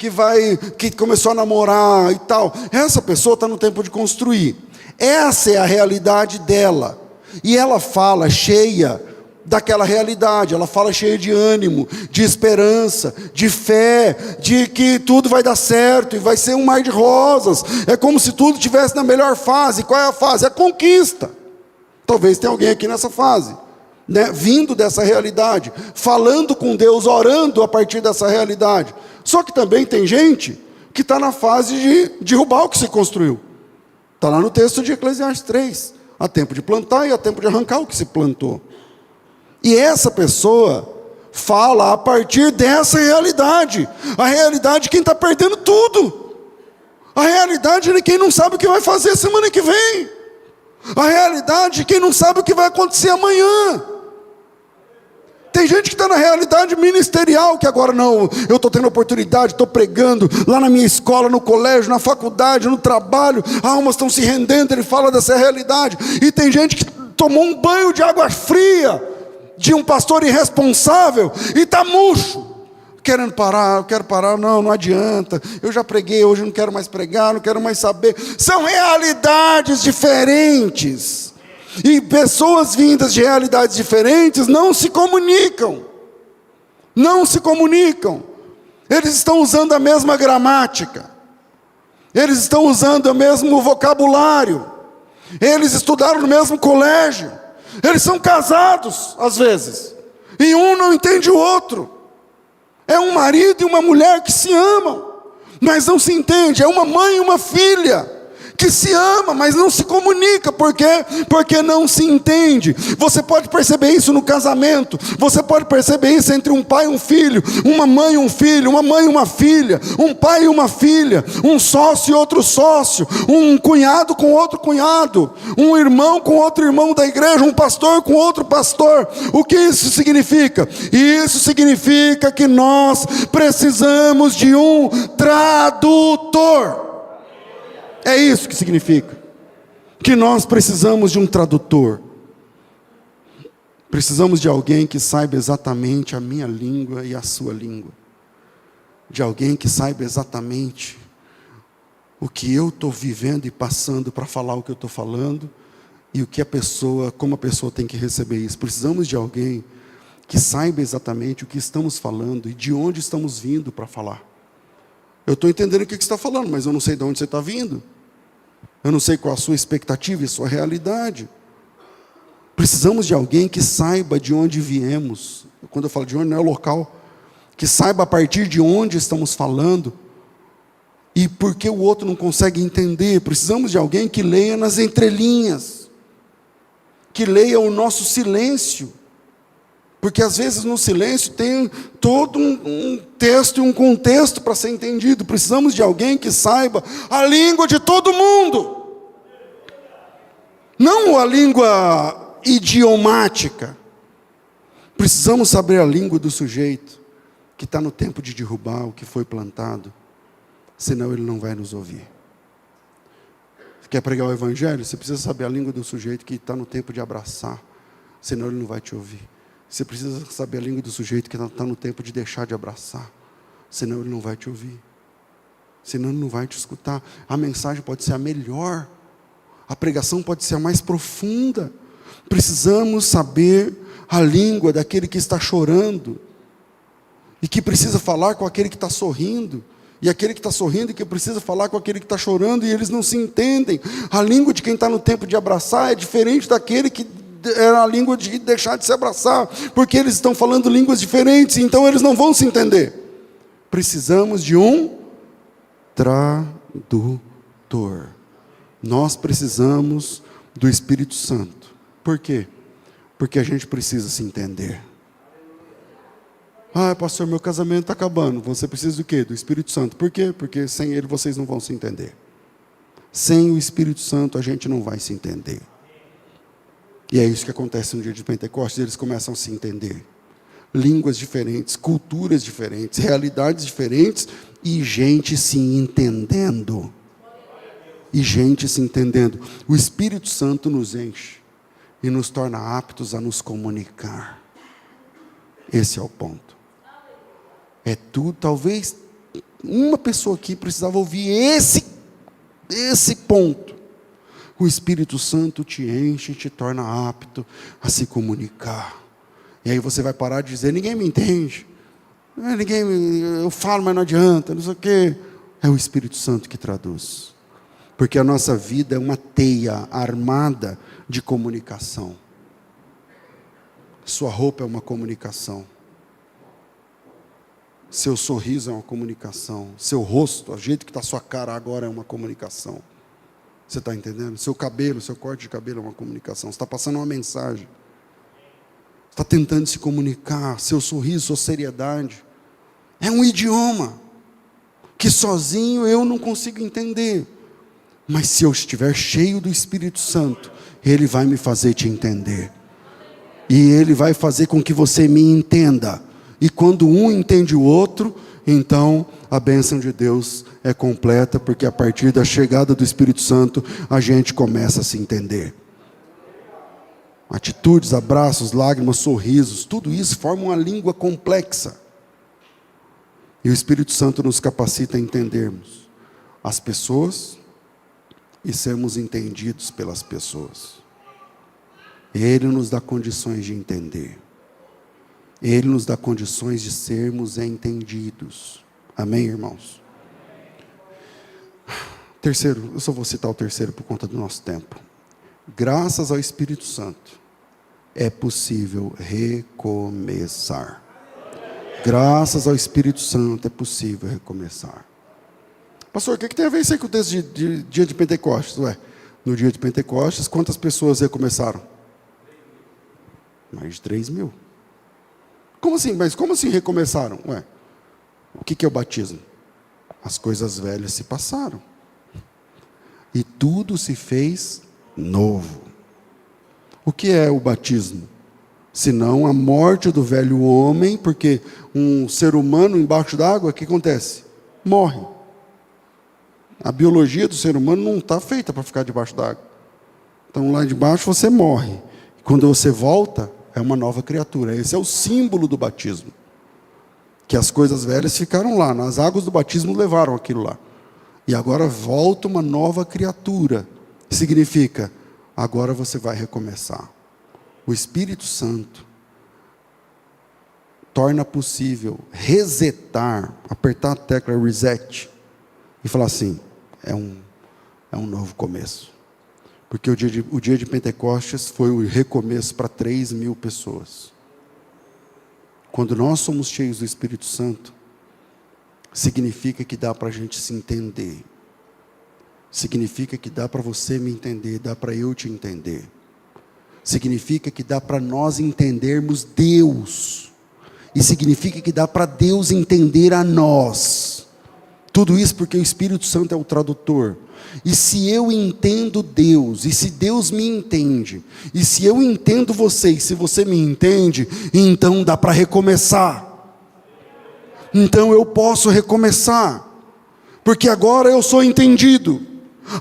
que começou a namorar e tal. Essa pessoa está no tempo de construir. Essa é a realidade dela. E ela fala cheia daquela realidade, ela fala cheia de ânimo, de esperança, de fé, de que tudo vai dar certo e vai ser um mar de rosas. É como se tudo estivesse na melhor fase. Qual é a fase? É a conquista. Talvez tenha alguém aqui nessa fase, né? Vindo dessa realidade, falando com Deus, orando a partir dessa realidade. Só que também tem gente que está na fase de derrubar o que se construiu. Está lá no texto de Eclesiastes 3. Há tempo de plantar e há tempo de arrancar o que se plantou. E essa pessoa fala a partir dessa realidade. A realidade de quem está perdendo tudo. A realidade de quem não sabe o que vai fazer semana que vem. A realidade de quem não sabe o que vai acontecer amanhã. Tem gente que está na realidade ministerial, que agora não, eu estou tendo oportunidade, estou pregando lá na minha escola, no colégio, na faculdade, no trabalho, almas estão se rendendo, ele fala dessa realidade. E tem gente que tomou um banho de água fria, de um pastor irresponsável, e está murcho, querendo parar, eu quero parar, não adianta, eu já preguei, hoje não quero mais pregar, não quero mais saber. São realidades diferentes, e pessoas vindas de realidades diferentes não se comunicam, eles estão usando a mesma gramática, eles estão usando o mesmo vocabulário, eles estudaram no mesmo colégio, eles são casados, às vezes, e um não entende o outro. É um marido e uma mulher que se amam, mas não se entende. É uma mãe e uma filha que se ama, mas não se comunica. Por quê? Porque não se entende. Você pode perceber isso no casamento. Você pode perceber isso entre um pai e um filho, uma mãe e um filho, uma mãe e uma filha, um pai e uma filha, um sócio e outro sócio, um cunhado com outro cunhado, um irmão com outro irmão da igreja, um pastor com outro pastor. O que isso significa? Isso significa que nós precisamos de um tradutor. É isso que significa, que nós precisamos de um tradutor, precisamos de alguém que saiba exatamente a minha língua e a sua língua, de alguém que saiba exatamente o que eu estou vivendo e passando para falar o que eu estou falando, e o que como a pessoa tem que receber isso. Precisamos de alguém que saiba exatamente o que estamos falando e de onde estamos vindo para falar. Eu estou entendendo o que você está falando, mas eu não sei de onde você está vindo. Eu não sei qual a sua expectativa e a sua realidade. Precisamos de alguém que saiba de onde viemos. Quando eu falo de onde, não é o local. Que saiba a partir de onde estamos falando. E por que o outro não consegue entender. Precisamos de alguém que leia nas entrelinhas. Que leia o nosso silêncio. Porque às vezes no silêncio tem todo um texto e um contexto para ser entendido. Precisamos de alguém que saiba a língua de todo mundo. Não a língua idiomática. Precisamos saber a língua do sujeito que está no tempo de derrubar o que foi plantado. Senão ele não vai nos ouvir. Você quer pregar o evangelho? Você precisa saber a língua do sujeito que está no tempo de abraçar. Senão ele não vai te ouvir. Você precisa saber a língua do sujeito que está no tempo de deixar de abraçar. Senão ele não vai te ouvir. Senão ele não vai te escutar. A mensagem pode ser a melhor. A pregação pode ser a mais profunda. Precisamos saber a língua daquele que está chorando. E que precisa falar com aquele que está sorrindo. E aquele que está sorrindo e que precisa falar com aquele que está chorando. E eles não se entendem. A língua de quem está no tempo de abraçar é diferente daquele que era a língua de deixar de se abraçar, porque eles estão falando línguas diferentes, então eles não vão se entender. Precisamos de um tradutor. Nós precisamos do Espírito Santo. Por quê? Porque a gente precisa se entender. Ah, pastor, meu casamento está acabando. Você precisa do quê? Do Espírito Santo. Por quê? Porque sem ele vocês não vão se entender. Sem o Espírito Santo a gente não vai se entender. E é isso que acontece no dia de Pentecostes. Eles começam a se entender. Línguas diferentes, culturas diferentes, realidades diferentes e gente se entendendo. E gente se entendendo. O Espírito Santo nos enche e nos torna aptos a nos comunicar. Esse é o ponto. É tudo. Talvez uma pessoa aqui precisava ouvir esse ponto. O Espírito Santo te enche e te torna apto a se comunicar. E aí você vai parar de dizer: ninguém me entende, eu falo, mas não adianta, não sei o quê. É o Espírito Santo que traduz. Porque a nossa vida é uma teia armada de comunicação. Sua roupa é uma comunicação. Seu sorriso é uma comunicação. Seu rosto, o jeito que está a sua cara agora é uma comunicação. Você está entendendo? Seu cabelo, seu corte de cabelo é uma comunicação. Você está passando uma mensagem. Está tentando se comunicar. Seu sorriso, sua seriedade. É um idioma que sozinho eu não consigo entender. Mas se eu estiver cheio do Espírito Santo, Ele vai me fazer te entender. E Ele vai fazer com que você me entenda. E quando um entende o outro, então a bênção de Deus é completa, porque a partir da chegada do Espírito Santo, a gente começa a se entender. Atitudes, abraços, lágrimas, sorrisos, tudo isso forma uma língua complexa. E o Espírito Santo nos capacita a entendermos as pessoas e sermos entendidos pelas pessoas. Ele nos dá condições de entender. Ele nos dá condições de sermos entendidos. Amém, irmãos? Terceiro, eu só vou citar o terceiro por conta do nosso tempo. Graças ao Espírito Santo, é possível recomeçar. Graças ao Espírito Santo, é possível recomeçar. Pastor, o que tem a ver isso aí com o texto de dia de Pentecostes? Ué, no dia de Pentecostes, quantas pessoas recomeçaram? Mais de 3.000. Como assim? Mas como assim recomeçaram? Ué, o que é o batismo? As coisas velhas se passaram. E tudo se fez novo. O que é o batismo? Senão a morte do velho homem, porque um ser humano embaixo d'água, o que acontece? Morre. A biologia do ser humano não está feita para ficar debaixo d'água. Então lá de baixo você morre. Quando você volta, é uma nova criatura. Esse é o símbolo do batismo. Que as coisas velhas ficaram lá, nas águas do batismo levaram aquilo lá. E agora volta uma nova criatura. Significa, agora você vai recomeçar. O Espírito Santo torna possível resetar, apertar a tecla reset e falar assim, é um novo começo. Porque o dia de Pentecostes foi o recomeço para 3.000 pessoas. Quando nós somos cheios do Espírito Santo, significa que dá para a gente se entender. Significa que dá para você me entender, dá para eu te entender. Significa que dá para nós entendermos Deus. E significa que dá para Deus entender a nós. Tudo isso porque o Espírito Santo é o tradutor. E se eu entendo Deus, e se Deus me entende, e se eu entendo você, e se você me entende, então dá para recomeçar. Então eu posso recomeçar, porque agora eu sou entendido,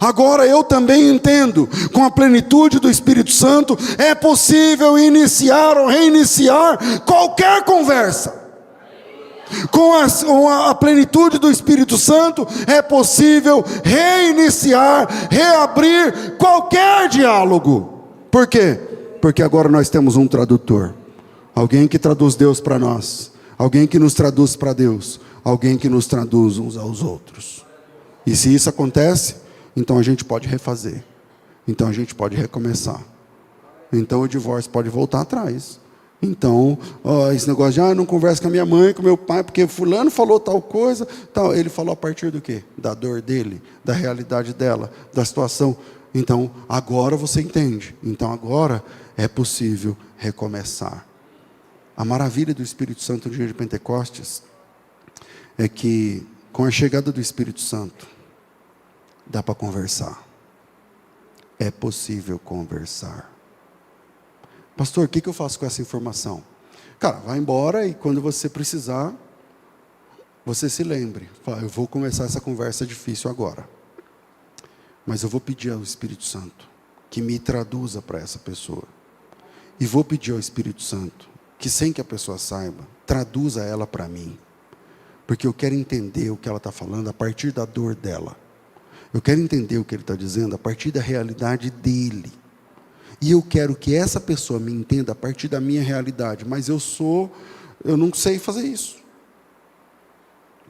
agora eu também entendo. Com a plenitude do Espírito Santo, é possível iniciar ou reiniciar qualquer conversa. Com a plenitude do Espírito Santo, é possível reiniciar, reabrir qualquer diálogo. Por quê? Porque agora nós temos um tradutor. Alguém que traduz Deus para nós. Alguém que nos traduz para Deus. Alguém que nos traduz uns aos outros. E se isso acontece, então a gente pode refazer. Então a gente pode recomeçar. Então o divórcio pode voltar atrás. Então, esse negócio de, eu não converso com a minha mãe, com meu pai, porque fulano falou tal coisa, tal. Ele falou a partir do quê? Da dor dele, da realidade dela, da situação. Então, agora você entende. Então, agora é possível recomeçar. A maravilha do Espírito Santo no dia de Pentecostes é que, com a chegada do Espírito Santo, dá para conversar. É possível conversar. Pastor, o que eu faço com essa informação? Cara, vai embora e quando você precisar, você se lembre. Fala, eu vou começar essa conversa difícil agora. Mas eu vou pedir ao Espírito Santo que me traduza para essa pessoa. E vou pedir ao Espírito Santo que, sem que a pessoa saiba, traduza ela para mim. Porque eu quero entender o que ela está falando a partir da dor dela. Eu quero entender o que ele está dizendo a partir da realidade dele. E eu quero que essa pessoa me entenda a partir da minha realidade. Mas eu não sei fazer isso.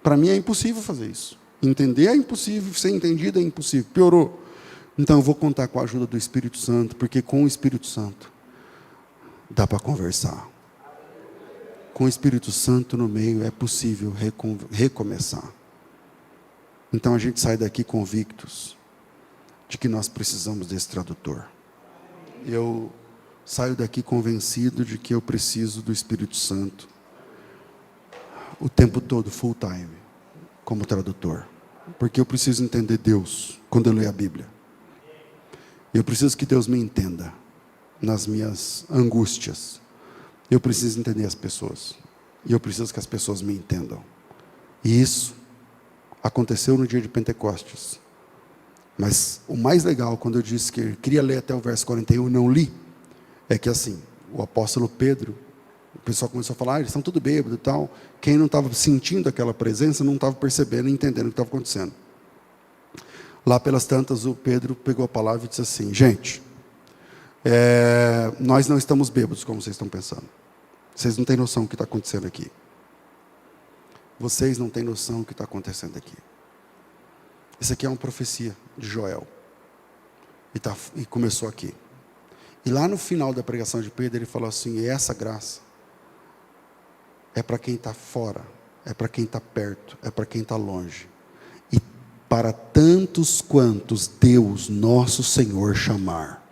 Para mim é impossível fazer isso. Entender é impossível, ser entendido é impossível. Piorou. Então eu vou contar com a ajuda do Espírito Santo, porque com o Espírito Santo dá para conversar. Com o Espírito Santo no meio é possível recomeçar. Então a gente sai daqui convictos de que nós precisamos desse tradutor. Eu saio daqui convencido de que eu preciso do Espírito Santo o tempo todo, full time, como tradutor. Porque eu preciso entender Deus quando eu leio a Bíblia. Eu preciso que Deus me entenda nas minhas angústias. Eu preciso entender as pessoas. E eu preciso que as pessoas me entendam. E isso aconteceu no dia de Pentecostes. Mas o mais legal, quando eu disse que eu queria ler até o verso 41 e não li, é que assim, o apóstolo Pedro, o pessoal começou a falar, eles estão tudo bêbados e tal. Quem não estava sentindo aquela presença, não estava percebendo e entendendo o que estava acontecendo. Lá pelas tantas, o Pedro pegou a palavra e disse assim, gente, nós não estamos bêbados como vocês estão pensando. Vocês não têm noção do que está acontecendo aqui. Vocês não têm noção do que está acontecendo aqui. Isso aqui é uma profecia de Joel. E começou aqui. E lá no final da pregação de Pedro, ele falou assim, e essa graça é para quem está fora, é para quem está perto, é para quem está longe. E para tantos quantos Deus, nosso Senhor, chamar.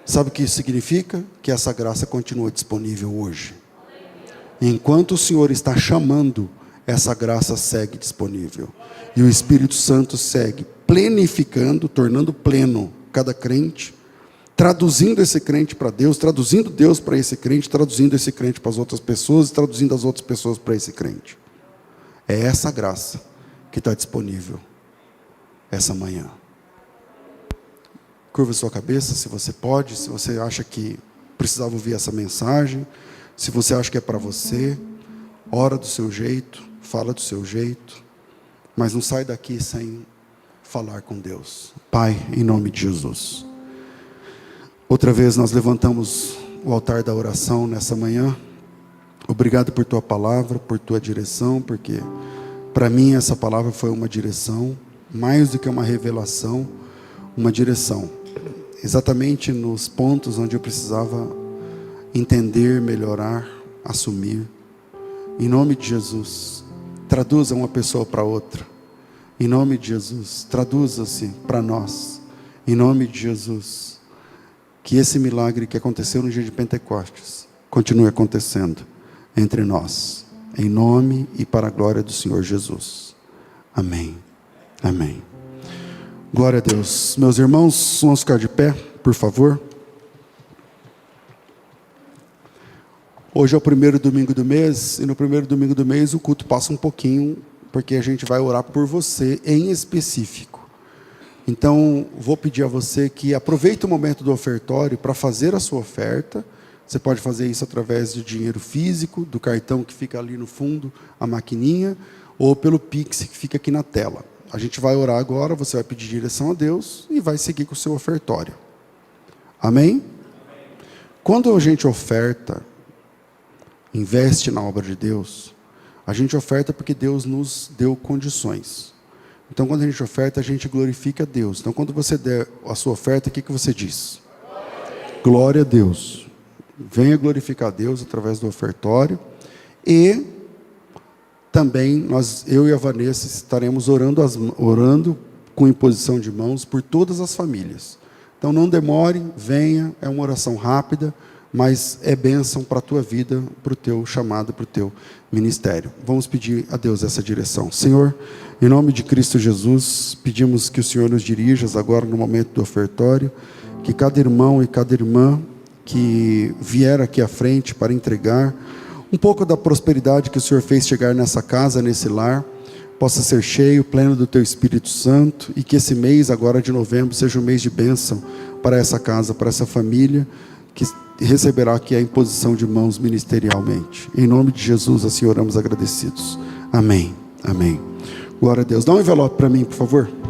Sabe o que isso significa? Que essa graça continua disponível hoje. Enquanto o Senhor está chamando, essa graça segue disponível. E o Espírito Santo segue plenificando, tornando pleno cada crente, traduzindo esse crente para Deus, traduzindo Deus para esse crente, traduzindo esse crente para as outras pessoas, traduzindo as outras pessoas para esse crente. É essa graça que está disponível essa manhã. Curva sua cabeça, se você pode, se você acha que precisava ouvir essa mensagem, se você acha que é para você, ora do seu jeito, fala do seu jeito, mas não sai daqui sem falar com Deus. Pai, em nome de Jesus. Outra vez nós levantamos o altar da oração nessa manhã. Obrigado por tua palavra, por tua direção, porque para mim essa palavra foi uma direção, mais do que uma revelação, uma direção. Exatamente nos pontos onde eu precisava entender, melhorar, assumir. Em nome de Jesus, traduza uma pessoa para outra. Em nome de Jesus, traduza-se para nós. Em nome de Jesus, que esse milagre que aconteceu no dia de Pentecostes continue acontecendo entre nós. Em nome e para a glória do Senhor Jesus. Amém. Amém. Glória a Deus. Meus irmãos, vamos ficar de pé, por favor. Hoje é o primeiro domingo do mês, e no primeiro domingo do mês o culto passa um pouquinho, porque a gente vai orar por você em específico. Então, vou pedir a você que aproveite o momento do ofertório para fazer a sua oferta. Você pode fazer isso através de dinheiro físico, do cartão que fica ali no fundo, a maquininha, ou pelo Pix que fica aqui na tela. A gente vai orar agora, você vai pedir direção a Deus e vai seguir com o seu ofertório. Amém? Quando a gente oferta, investe na obra de Deus, a gente oferta porque Deus nos deu condições. Então, quando a gente oferta, a gente glorifica a Deus. Então, quando você der a sua oferta, o que você diz? Glória a Deus. venha glorificar a Deus através do ofertório. E também eu e a Vanessa estaremos orando com imposição de mãos por todas as famílias. Então não demore, venha, é uma oração rápida, mas é bênção para a tua vida, para o teu chamado, para o teu ministério. Vamos pedir a Deus essa direção. Senhor, em nome de Cristo Jesus, pedimos que o Senhor nos dirija agora no momento do ofertório, que cada irmão e cada irmã que vier aqui à frente para entregar um pouco da prosperidade que o Senhor fez chegar nessa casa, nesse lar, possa ser cheio, pleno do Teu Espírito Santo, e que esse mês agora de novembro seja um mês de bênção para essa casa, para essa família, que receberá aqui a imposição de mãos ministerialmente. Em nome de Jesus, assim oramos agradecidos. Amém. Amém. Glória a Deus. Dá um envelope para mim, por favor.